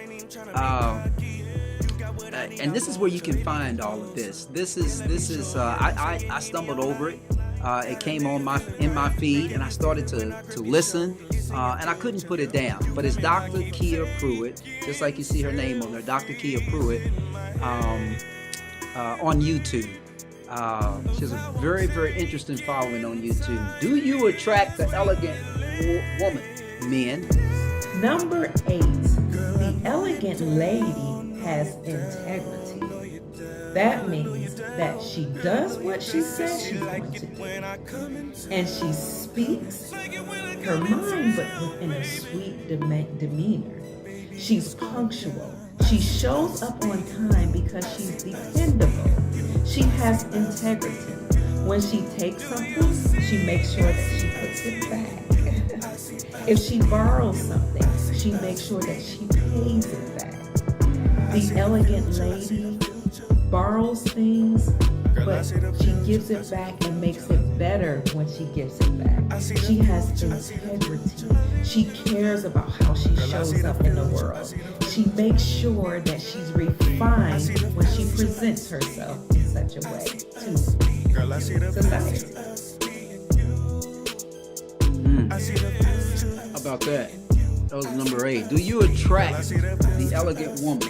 And this is where you can find all of this. This is I stumbled over it. It came on in my feed, and I started to listen, and I couldn't put it down. But it's Dr. Kia Pruitt, just like you see her name on there, Dr. Kia Pruitt, on YouTube. She has a very, very interesting following on YouTube. Do you attract the elegant woman, men? Number 8, the elegant lady has integrity. That means that she does what she says she's going to do. And she speaks her mind, but in a sweet demeanor. She's punctual. She shows up on time because she's dependable. She has integrity. When she takes something, she makes sure that she puts it back. If she borrows something, she makes sure that she pays it back. The elegant lady borrows things, but she gives it back and makes it better when she gives it back. She has integrity. She cares about how she shows up in the world. She makes sure that she's refined when she presents herself in such a way to society. How about that? That was number 8. Do you attract the elegant woman?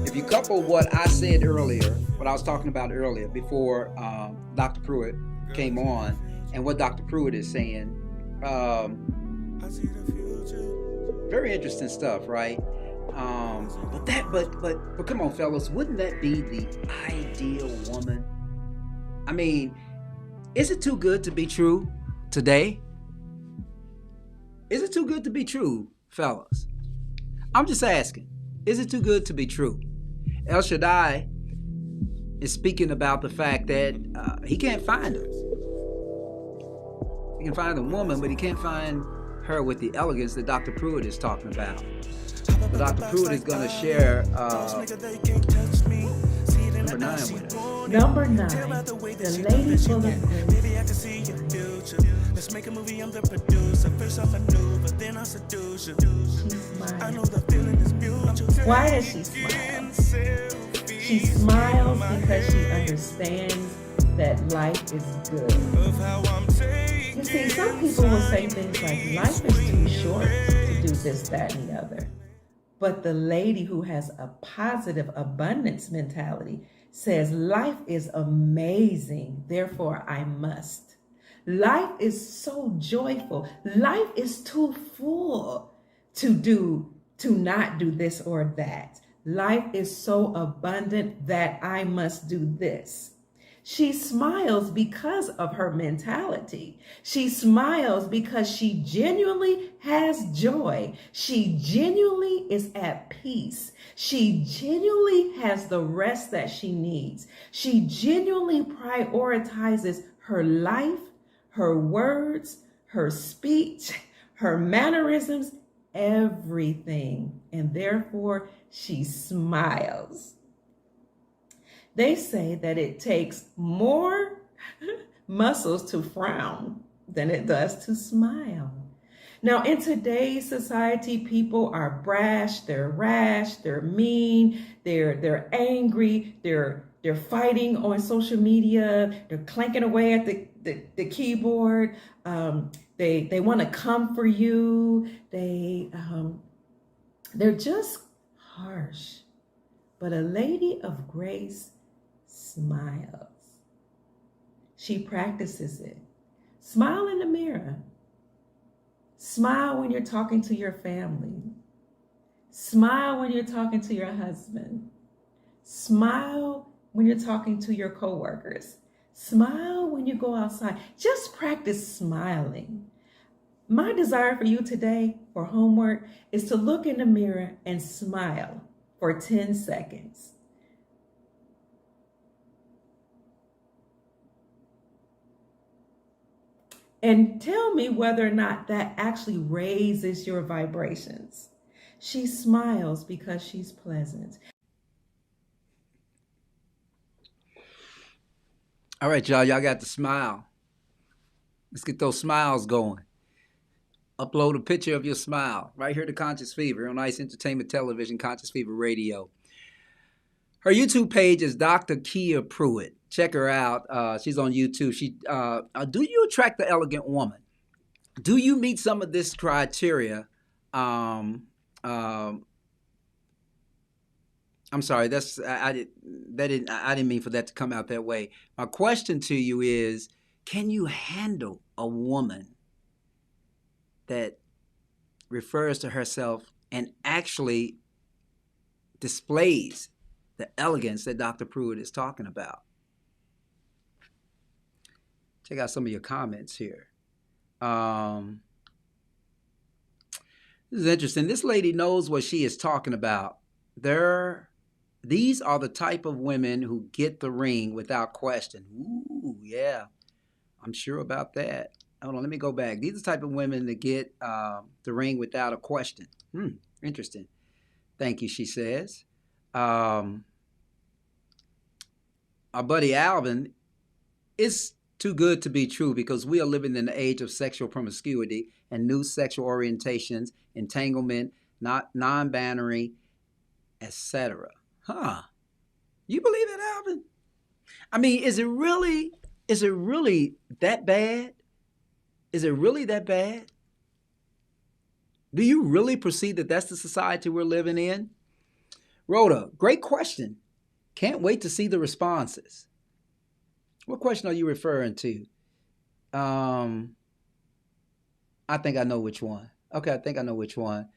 If you couple what I said earlier, what I was talking about earlier before Dr. Pruitt came on, and what Dr. Pruitt is saying, very interesting stuff, right? But come on, fellas, wouldn't that be the ideal woman? I mean, is it too good to be true today? Is it too good to be true, fellas? I'm just asking. Is it too good to be true? El Shaddai is speaking about the fact that he can't find her. He can find a woman, but he can't find her with the elegance that Dr. Pruitt is talking about. So Dr. Pruitt is going to share number 9 with us. Number 9, the lady full of grace. Let's make a movie, I'm the producer. First off I knew, but then I seduce you. I know the feeling is beautiful. Why does she smile? She smiles because she understands that life is good. You see, some people will say things like, life is too short to do this, that, and the other. But the lady who has a positive abundance mentality says, life is amazing, therefore I must. Life is so joyful. Life is too full to not do this or that. Life is so abundant that I must do this. She smiles because of her mentality. She smiles because she genuinely has joy. She genuinely is at peace. She genuinely has the rest that she needs. She genuinely prioritizes her life, her words, her speech, her mannerisms, everything. And therefore, she smiles. They say that it takes more muscles to frown than it does to smile. Now, in today's society, people are brash, they're rash, they're mean, they're angry, they're fighting on social media, they're clanking away at the keyboard. They want to come for you. They're just harsh. But a lady of grace smiles. She practices it. Smile in the mirror. Smile when you're talking to your family. Smile when you're talking to your husband. Smile when you're talking to your coworkers. Smile when you go outside. Just practice smiling. My desire for you today for homework is to look in the mirror and smile for 10 seconds. And tell me whether or not that actually raises your vibrations. She smiles because she's pleasant. All right, y'all. Y'all got to smile. Let's get those smiles going. Upload a picture of your smile right here to Conscious Fever on Ice Entertainment Television, Conscious Fever Radio. Her YouTube page is Dr. Kia Pruitt. Check her out. She's on YouTube. Do you attract the elegant woman? Do you meet some of this criteria? I'm sorry. I didn't mean for that to come out that way. My question to you is: can you handle a woman that refers to herself and actually displays the elegance that Dr. Pruitt is talking about? Check out some of your comments here. This is interesting. This lady knows what she is talking about. These are the type of women who get the ring without question. Ooh, yeah. I'm sure about that. Hold on, let me go back. These are the type of women that get the ring without a question. Interesting. Thank you, she says. Our buddy Alvin, it's too good to be true because we are living in the age of sexual promiscuity and new sexual orientations, entanglement, not non-binary, etc. You believe it, Alvin? I mean, is it really that bad? Is it really that bad? Do you really perceive that that's the society we're living in? Rhoda, great question. Can't wait to see the responses. What question are you referring to? I think I know which one. Okay, I think I know which one.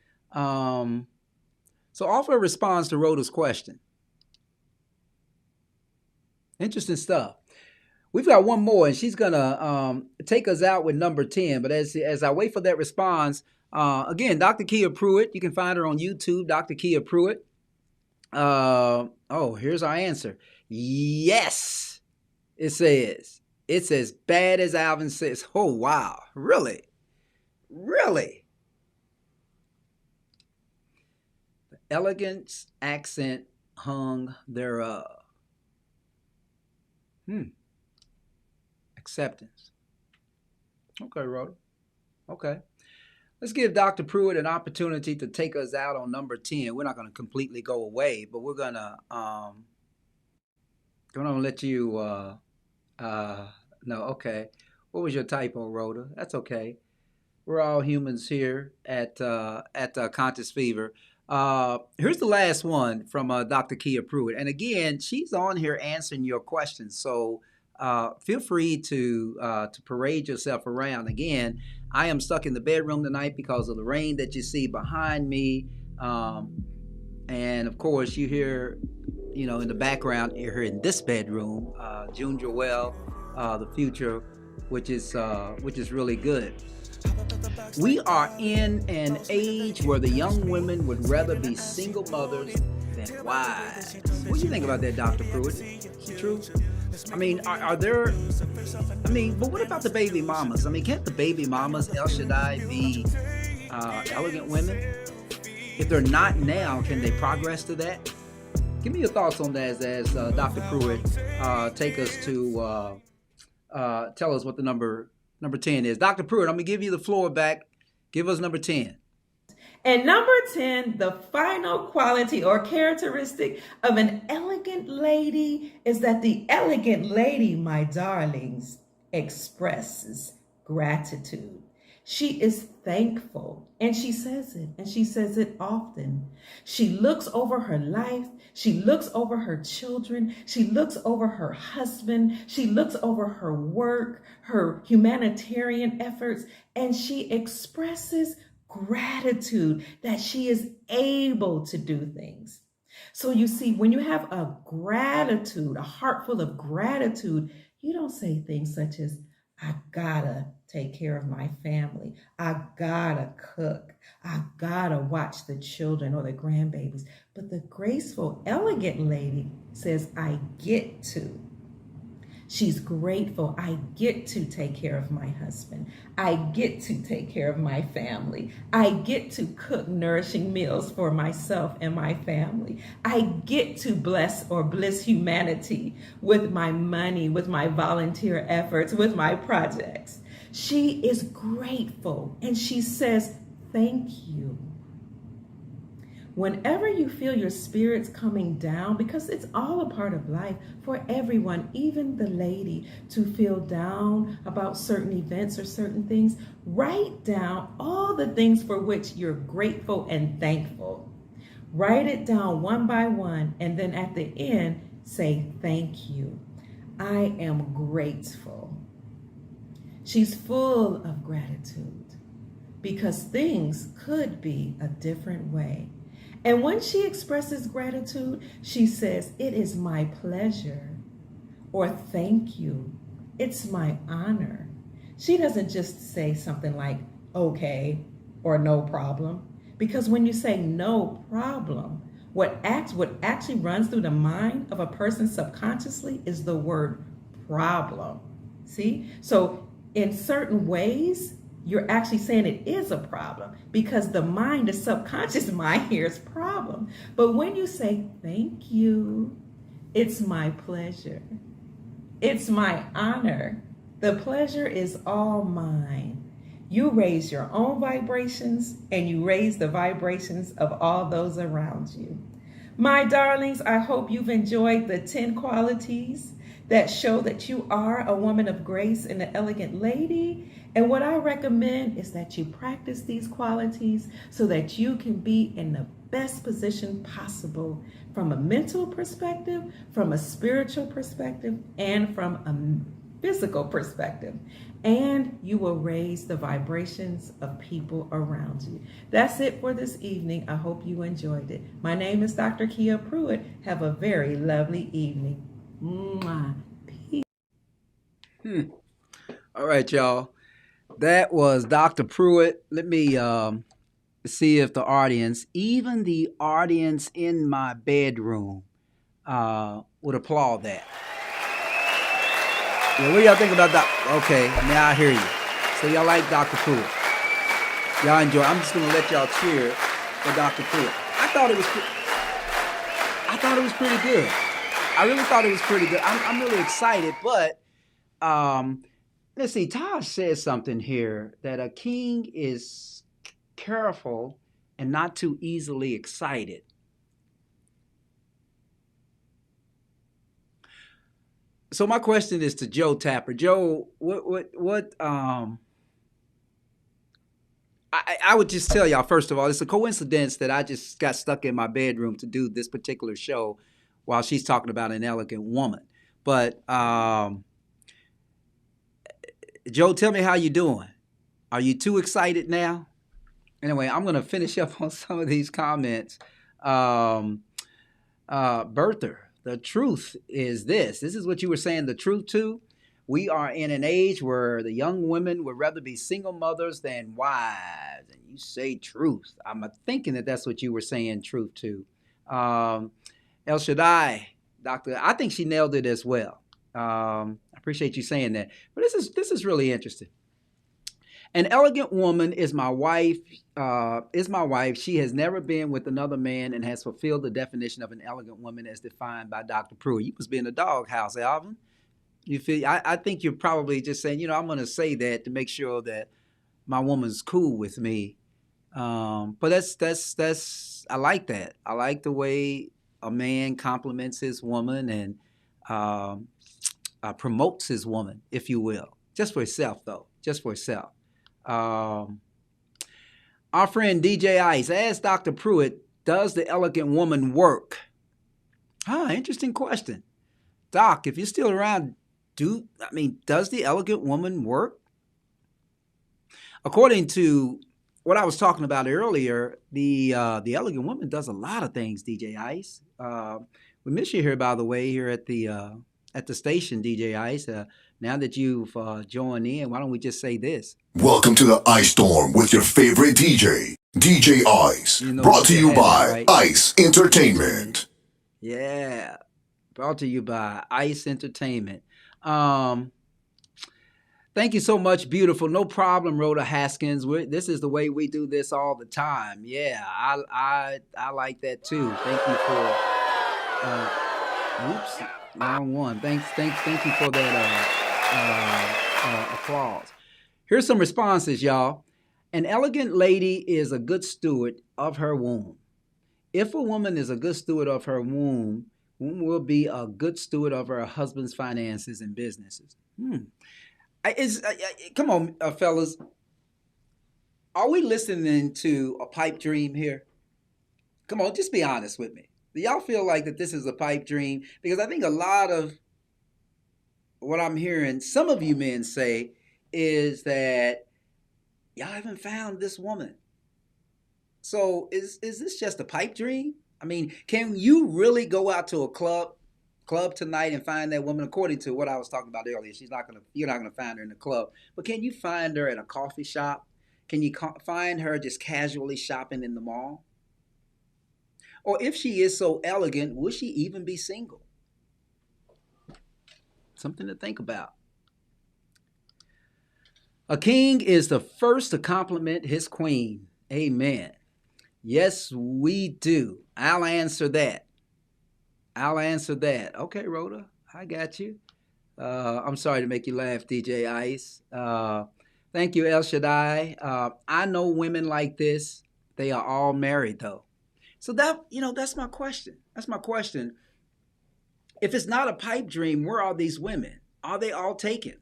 So offer a response to Rhoda's question. Interesting stuff. We've got one more, and she's going to take us out with number 10. But as I wait for that response, again, Dr. Kia Pruitt. You can find her on YouTube, Dr. Kia Pruitt. Here's our answer. Yes, it says. It's as bad as Alvin says. Oh, wow. Really? Really? The elegance, accent, hung thereof. Acceptance. Okay, Rhoda. Okay. Let's give Dr. Pruitt an opportunity to take us out on number 10. We're not going to completely go away, but we're going to let you no, okay. What was your typo, Rhoda? That's okay. We're all humans here at Conscious Fever. Here's the last one from Dr. Kia Pruitt. And again, she's on here answering your questions. So feel free to parade yourself around. Again, I am stuck in the bedroom tonight because of the rain that you see behind me. And of course, you hear in the background here in this bedroom, June Joel, the future, which is really good. We are in an age where the young women would rather be single mothers than wives. What do you think about that, Dr. Pruitt? Is it true? I mean, are there? I mean, but what about the baby mamas? I mean, can't the baby mamas, El Shaddai, be elegant women? If they're not now, can they progress to that? Give me your thoughts on that as Dr. Pruitt take us to tell us what the number 10 is. Dr. Pruitt, I'm going to give you the floor back. Give us number 10. And number 10, the final quality or characteristic of an elegant lady is that the elegant lady, my darlings, expresses gratitude. She is thankful, and she says it often. She looks over her life. She looks over her children. She looks over her husband. She looks over her work, her humanitarian efforts, and she expresses gratitude that she is able to do things. So you see, when you have a heart full of gratitude, you don't say things such as, I gotta take care of my family. I gotta cook. I gotta watch the children or the grandbabies. But the graceful, elegant lady says, I get to. She's grateful. I get to take care of my husband. I get to take care of my family. I get to cook nourishing meals for myself and my family. I get to bliss humanity with my money, with my volunteer efforts, with my projects. She is grateful and she says, thank you. Whenever you feel your spirits coming down, because it's all a part of life for everyone, even the lady, to feel down about certain events or certain things, write down all the things for which you're grateful and thankful. Write it down one by one, and then at the end, say, thank you. I am grateful. She's full of gratitude because things could be a different way. And when she expresses gratitude, she says, it is my pleasure, or thank you. It's my honor. She doesn't just say something like, okay, or no problem. Because when you say no problem, what actually runs through the mind of a person subconsciously is the word problem. See? So in certain ways, you're actually saying it is a problem because the mind, the subconscious mind hears problem. But when you say, thank you, it's my pleasure. It's my honor. The pleasure is all mine. You raise your own vibrations and you raise the vibrations of all those around you. My darlings, I hope you've enjoyed the 10 qualities that show that you are a woman of grace and an elegant lady. And what I recommend is that you practice these qualities so that you can be in the best position possible from a mental perspective, from a spiritual perspective, and from a physical perspective. And you will raise the vibrations of people around you. That's it for this evening. I hope you enjoyed it. My name is Dr. Kia Pruitt. Have a very lovely evening. Mwah. Peace. All right, y'all. That was Dr. Pruitt. Let me see if the audience, even the audience in my bedroom, would applaud that. Yeah, what do y'all think about that? Okay, now I hear you. So y'all like Dr. Pruitt. Y'all enjoy. I'm just going to let y'all cheer for Dr. Pruitt. I thought it was pretty good. I really thought it was pretty good. I'm really excited, but let's see. Taj says something here that a king is careful and not too easily excited. So my question is to Joe Tapper. Joe, what I would just tell y'all, first of all, it's a coincidence that I just got stuck in my bedroom to do this particular show while she's talking about an elegant woman. But Joe, tell me how you doing. Are you too excited now? Anyway, I'm going to finish up on some of these comments. Bertha, the truth is this. This is what you were saying the truth to. We are in an age where the young women would rather be single mothers than wives. And you say truth. I'm thinking that that's what you were saying truth to. El Shaddai, Doctor, I think she nailed it as well. I appreciate you saying that. But this is really interesting. An elegant woman is my wife. She has never been with another man and has fulfilled the definition of an elegant woman as defined by Dr. Pruitt. You must be in the doghouse, Alvin. You feel? I think you're probably just saying, I'm going to say that to make sure that my woman's cool with me. But that's I like that. I like the way a man compliments his woman and promotes his woman, if you will, just for himself, though, just for himself. Our friend DJ Ice asked Dr. Pruitt, does the elegant woman work? Interesting question. Doc, if you're still around, does the elegant woman work? According to what I was talking about earlier, the elegant woman does a lot of things, DJ Ice. We miss you here, by the way, here at the station, DJ Ice. Now that you've joined in, why don't we just say this? Welcome to the Ice Storm with your favorite DJ, DJ Ice. Brought to you by Ice Entertainment. Yeah, brought to you by Ice Entertainment. Thank you so much, beautiful. No problem, Rhoda Haskins. This is the way we do this all the time. Yeah, I like that too. Thank you for. Oops, wrong one. Thank you for that applause. Here's some responses, y'all. An elegant lady is a good steward of her womb. If a woman is a good steward of her womb will be a good steward of her husband's finances and businesses. Come on, fellas. Are we listening to a pipe dream here? Come on, just be honest with me. Do y'all feel like that this is a pipe dream? Because I think a lot of what I'm hearing some of you men say is that y'all haven't found this woman. So is this just a pipe dream? I mean, can you really go out to a club tonight and find that woman? According to what I was talking about earlier, you're not gonna find her in the club. But can you find her at a coffee shop? Can you find her just casually shopping in the mall? Or if she is so elegant, will she even be single? Something to think about. A king is the first to compliment his queen. Amen. Yes, we do. I'll answer that. Okay, Rhoda, I got you. I'm sorry to make you laugh, DJ Ice. Thank you, El Shaddai. I know women like this. They are all married, though. So that's my question. If it's not a pipe dream, where are these women? Are they all taken?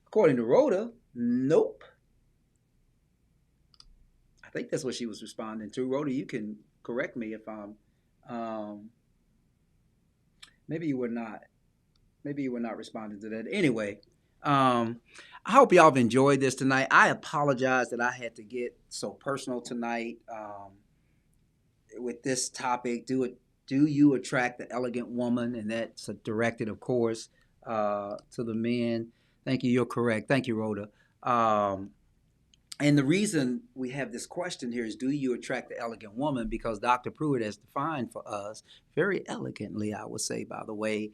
According to Rhoda, nope. I think that's what she was responding to. Rhoda, you can correct me if I'm. Maybe you were not responding to that. Anyway, I hope y'all have enjoyed this tonight. I apologize that I had to get so personal tonight with this topic. Do you attract the elegant woman? And that's directed, of course, to the men. Thank you. You're correct. Thank you, Rhoda. And the reason we have this question here is, do you attract the elegant woman? Because Dr. Pruitt has defined for us very elegantly, I would say, by the way,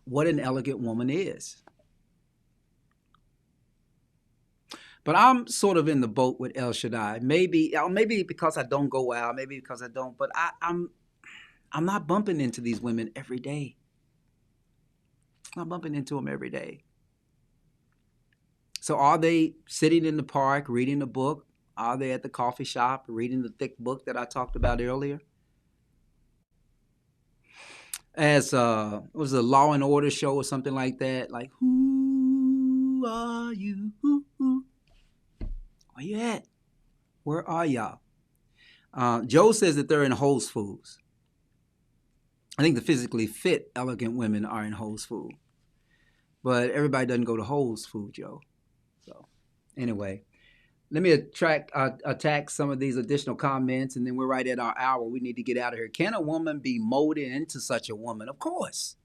what an elegant woman is. But I'm sort of in the boat with El Shaddai. Maybe because I don't go out, maybe because I don't, but I'm not bumping into these women every day. I'm not bumping into them every day. So are they sitting in the park reading a book? Are they at the coffee shop reading the thick book that I talked about earlier? As it was a Law and Order show or something like that. Like, who are you? Where you at? Where are y'all? Joe says that they're in Whole Foods. I think the physically fit, elegant women are in Whole Foods. But everybody doesn't go to Whole Foods, Joe. So anyway, let me attack some of these additional comments, and then we're right at our hour. We need to get out of here. Can a woman be molded into such a woman? Of course.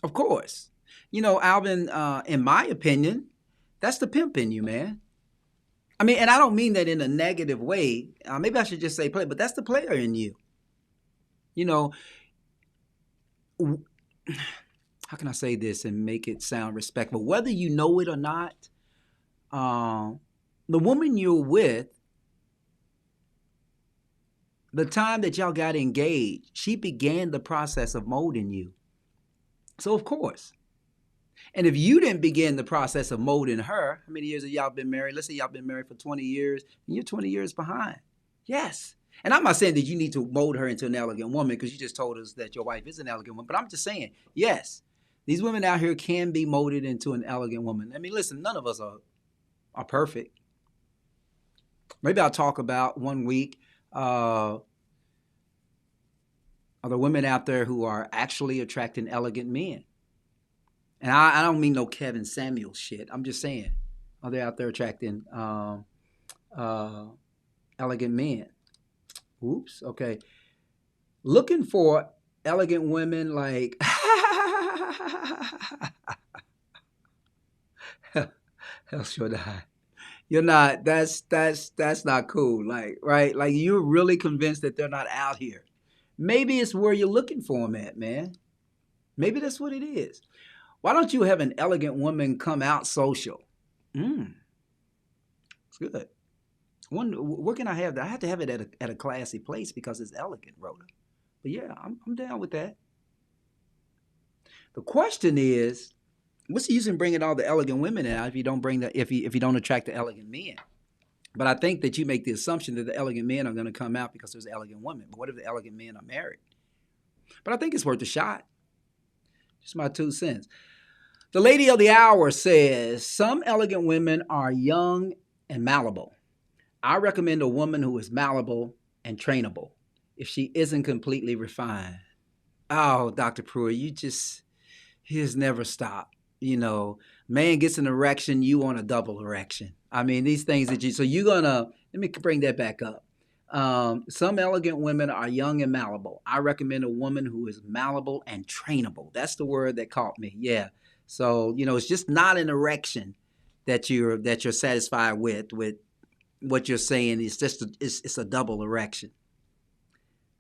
Of course. You know, Alvin, in my opinion, that's the pimp in you, man. I mean, and I don't mean that in a negative way. Maybe I should just say play, but that's the player in you. You know, how can I say this and make it sound respectful? Whether you know it or not, the woman you're with, the time that y'all got engaged, she began the process of molding you. So, of course. And if you didn't begin the process of molding her, how many years have y'all been married? Let's say y'all been married for 20 years, and you're 20 years behind. Yes. And I'm not saying that you need to mold her into an elegant woman, because you just told us that your wife is an elegant woman. But I'm just saying, yes, these women out here can be molded into an elegant woman. I mean, listen, none of us are perfect. Maybe I'll talk about one week, are there women out there who are actually attracting elegant men? And I don't mean no Kevin Samuel shit. I'm just saying, are they out there attracting elegant men? Oops. Okay. Looking for elegant women like El Shaddai. You're not. That's not cool. Like, right? Like, you're really convinced that they're not out here. Maybe it's where you're looking for them at, man. Maybe that's what it is. Why don't you have an elegant woman come out social? It's good. Where can I have that? I have to have it at a classy place because it's elegant, Rhoda. But yeah, I'm down with that. The question is, what's the use in bringing all the elegant women out if you don't bring if you don't attract the elegant men? But I think that you make the assumption that the elegant men are going to come out because there's elegant women. But what if the elegant men are married? But I think it's worth a shot. Just my 2 cents. The lady of the hour says, some elegant women are young and malleable. I recommend a woman who is malleable and trainable if she isn't completely refined. Oh, Dr. Pruitt, you just never stop. You know, man gets an erection, you want a double erection. I mean, these things that so you're gonna, let me bring that back up. Some elegant women are young and malleable. I recommend a woman who is malleable and trainable. That's the word that caught me. Yeah. So, you know, it's just not an erection that you're satisfied with what you're saying. It's just it's a double erection,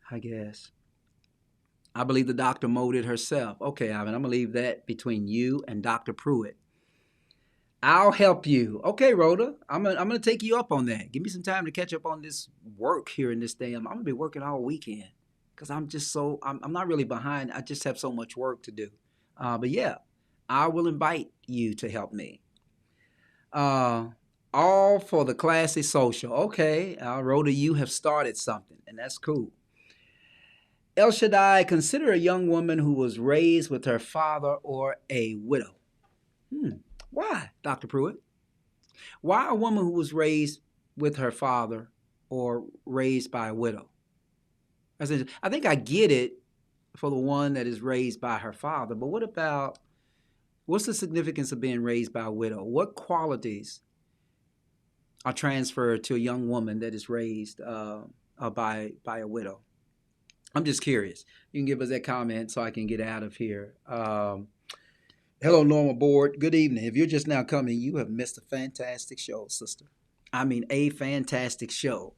I guess. I believe the doctor molded herself. Okay, Ivan, I'm going to leave that between you and Dr. Pruitt. I'll help you. Okay, Rhoda, I'm going to take you up on that. Give me some time to catch up on this work here in this day. I'm going to be working all weekend because I'm not really behind. I just have so much work to do. But yeah, I will invite you to help me. All for the classy social. Okay, Rhoda, you have started something, and that's cool. El Shaddai, consider a young woman who was raised with her father or a widow. Why, Dr. Pruitt? Why a woman who was raised with her father or raised by a widow? I think I get it for the one that is raised by her father, but what's the significance of being raised by a widow? What qualities are transferred to a young woman that is raised by a widow? I'm just curious. You can give us that comment so I can get out of here. Hello, Normal Board. Good evening. If you're just now coming, you have missed a fantastic show, sister. I mean, a fantastic show.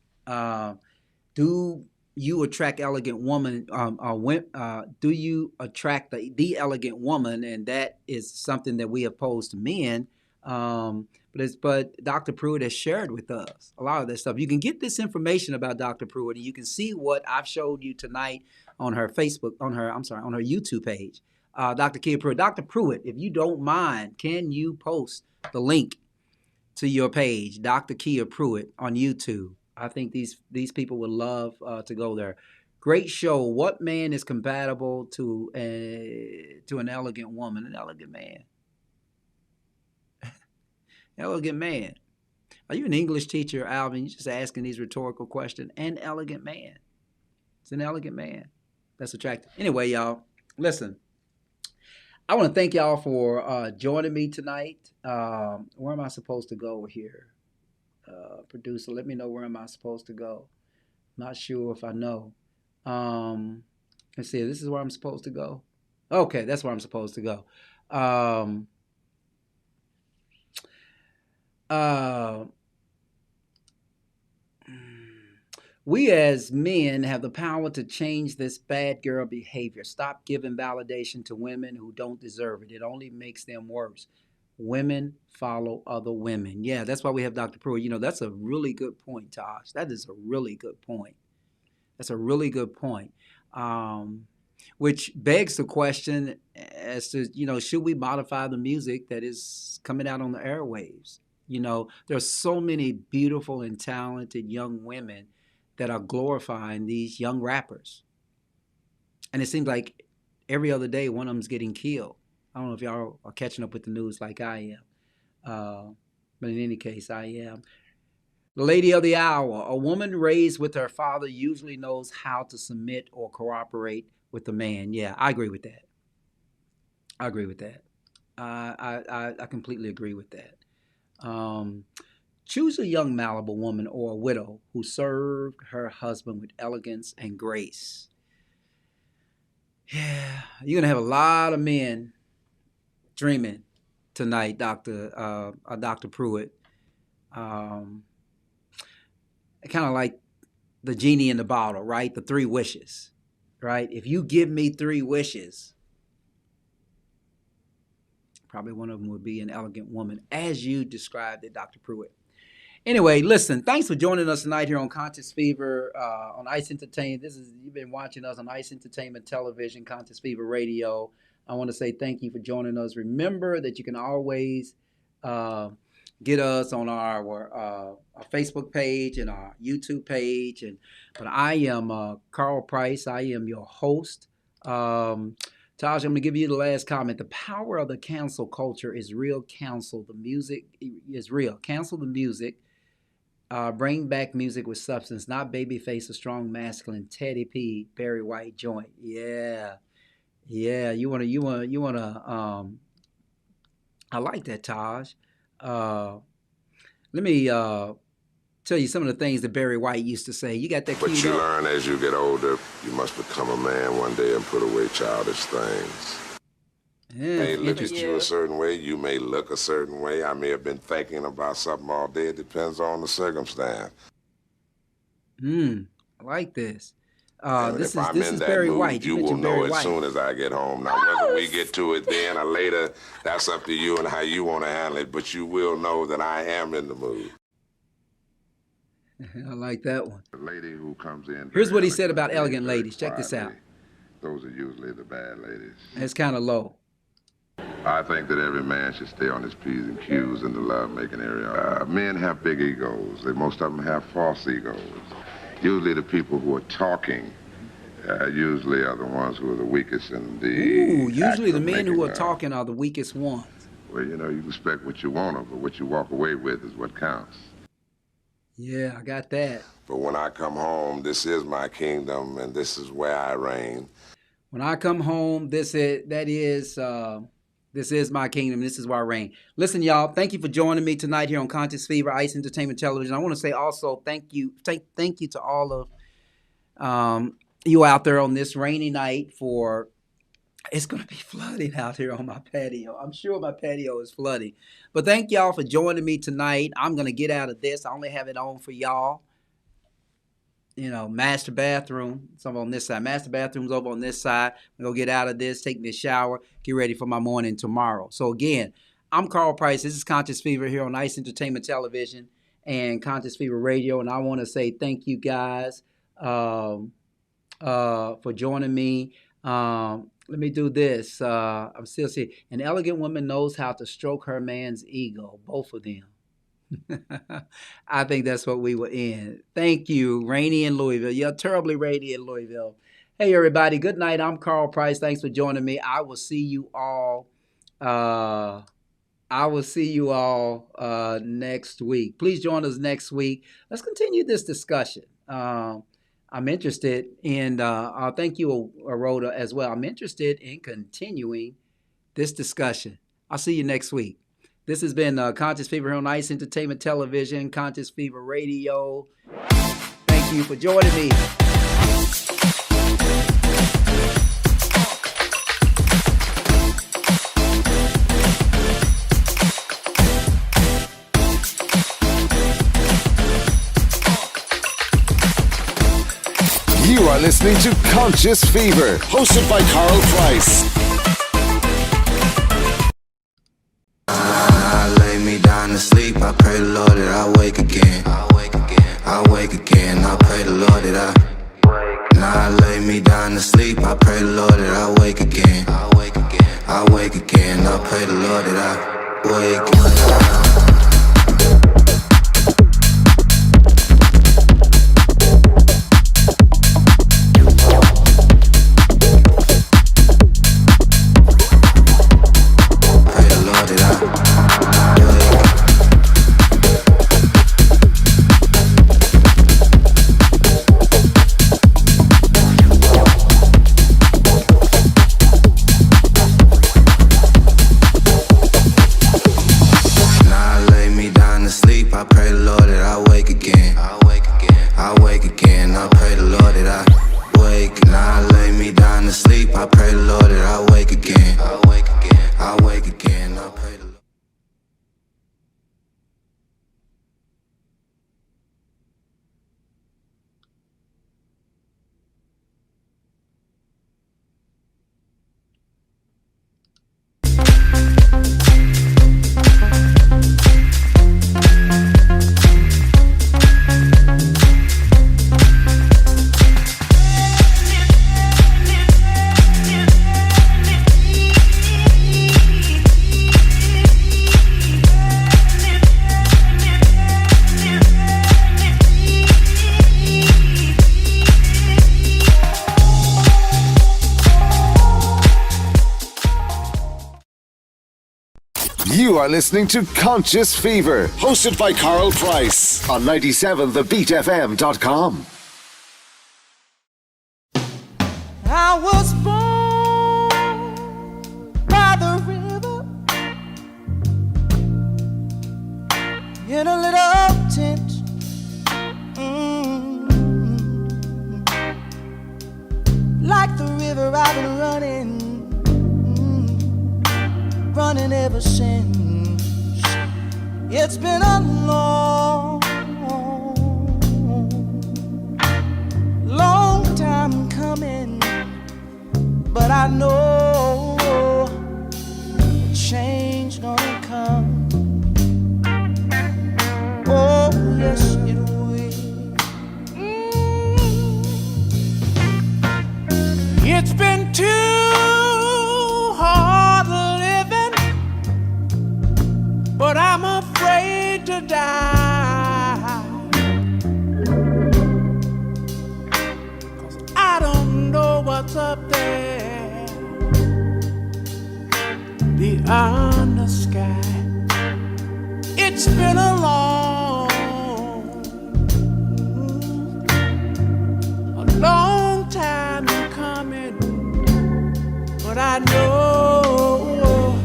Do you attract elegant woman? Do you attract the elegant woman? And that is something that we have posed to men. But Dr. Pruitt has shared with us a lot of this stuff. You can get this information about Dr. Pruitt, and you can see what I've showed you tonight on her YouTube page, Dr. Kia Pruitt. Dr. Pruitt, if you don't mind, can you post the link to your page, Dr. Kia Pruitt, on YouTube? I think these people would love to go there. Great show. What man is compatible to an elegant woman, an elegant man? Elegant man. Are you an English teacher, Alvin? You're just asking these rhetorical questions. An elegant man. It's an elegant man. That's attractive. Anyway, y'all, listen. I want to thank y'all for joining me tonight. Where am I supposed to go here? Producer, let me know where am I supposed to go. Not sure if I know. Let's see. This is where I'm supposed to go. Okay, that's where I'm supposed to go. Um, uh, we as men have the power to change this bad girl behavior. Stop giving validation to women who don't deserve it. It only makes them worse. Women follow other women. Yeah, that's why we have Dr. Pruitt. You know, that's a really good point, Tosh. That is a really good point. That's a really good point. Which begs the question as to, you know, should we modify the music that is coming out on the airwaves? You know, there's so many beautiful and talented young women that are glorifying these young rappers. And it seems like every other day one of them's getting killed. I don't know if y'all are catching up with the news like I am. But in any case, I am. The lady of the hour. A woman raised with her father usually knows how to submit or cooperate with the man. Yeah, I agree with that. I agree with that. I completely agree with that. Choose a young Malibu woman or a widow who served her husband with elegance and grace. Yeah, you're gonna have a lot of men dreaming tonight, Dr. Pruitt. Kind of like the genie in the bottle, right? The 3 wishes, right? If you give me 3 wishes, probably one of them would be an elegant woman, as you described it, Dr. Pruitt. Anyway, listen, thanks for joining us tonight here on Conscious Fever on Ice Entertainment. You've been watching us on Ice Entertainment Television, Conscious Fever Radio. I want to say thank you for joining us. Remember that you can always get us on our Facebook page and our YouTube page. But I am Carl Price. I am your host. Taj, I'm going to give you the last comment. The power of the cancel culture is real. Cancel the music is real. Cancel the music. Bring back music with substance, not babyface, a strong masculine, Teddy P, Barry White joint. Yeah. You wanna. I like that, Taj. Let me tell you some of the things that Barry White used to say. You got that? But you up? learn as you get older, you must become a man one day and put away childish things. Yeah, May look at you a certain way. You may look a certain way. I may have been thinking about something all day. It depends on the circumstance. I like this. This if I'm is in that Barry mood, White. You will know Barry as White. soon as I get home. Now, whether we get to it then or later, that's up to you and how you want to handle it. But you will know that I am in the mood. I like that one. The lady who comes in. Here's what he said about elegant ladies. Check this out. Those are usually the bad ladies. It's kind of low. I think that every man should stay on his P's and Q's in the love-making area. Men have big egos. Most of them have false egos. Usually the people who are talking usually are the ones who are the weakest in the usually the men who are talking are the weakest ones. Well, you know, you expect what you want of, but what you walk away with is what counts. Yeah, I got that. But when I come home, this is my kingdom, and this is where I reign. When I come home, this is my kingdom. This is where I reign. Listen, y'all, thank you for joining me tonight here on Conscious Fever, Ice Entertainment Television. I want to say also thank you to all of you out there on this rainy night for. It's going to be flooding out here on my patio. I'm sure my patio is flooding. But thank y'all for joining me tonight. I'm going to get out of this. I only have it on for y'all. You know, master bathroom. It's over on this side. Master bathroom's over on this side. I'm going to get out of this, take me a shower, get ready for my morning tomorrow. So again, I'm Carl Price. This is Conscious Fever here on Ice Entertainment Television and Conscious Fever Radio. And I want to say thank you guys for joining me. Let me do this. I'm still seeing. An elegant woman knows how to stroke her man's ego. Both of them. I think that's what we were in. Thank you, Rainy in Louisville. You're terribly rainy in Louisville. Hey, everybody. Good night. I'm Carl Price. Thanks for joining me. I will see you all. Next week. Please join us next week. Let's continue this discussion. I'm interested in, thank you, Rhoda, as well. I'm interested in continuing this discussion. I'll see you next week. This has been Conscious Fever here on Ice Entertainment Television, Conscious Fever Radio. Thank you for joining me. You are listening to Conscious Fever, hosted by Carl Price. I lay me down to sleep. I pray the Lord that I wake again. I wake again. I pray the Lord that I wake. Now I lay me down to sleep. I pray the Lord that I wake again. I wake again. I pray the Lord that I wake. You are listening to Conscious Fever, hosted by Carl Price on 97thebeatfm.com. I was born by the river in a little tent. Like the river I've been running ever since. It's been a long time coming, but I know a change gonna come. Oh yes it will. It's been too hard living, but I'm afraid to die, 'cause I don't know what's up there beyond the sky. It's been a long time coming, but I know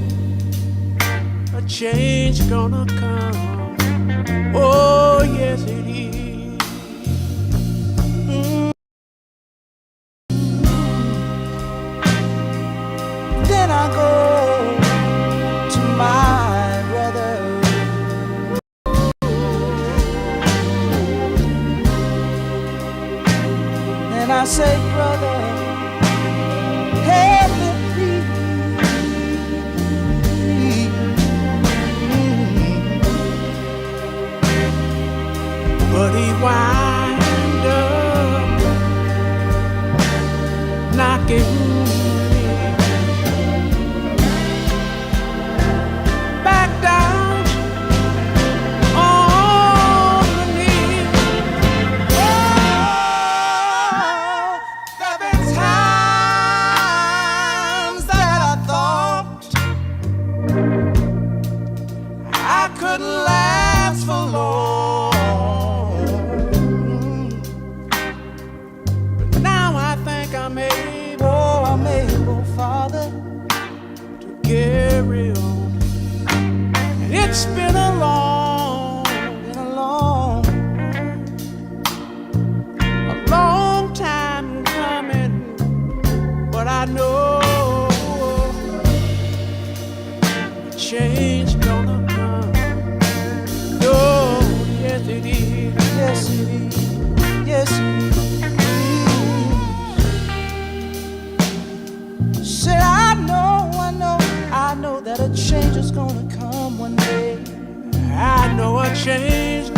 a change gonna come. Oh yes it is. Then I go to my brother, and I say, brother, help me please. But he wind up knocking me back down on the knee. Oh, there've been times that I thought I couldn't last for long. I'm able, Father, to get It's been a long time coming, but I know change gonna come. Oh, yes it is, yes it is, yes it is. Said I know that a change is gonna come one day. I know a change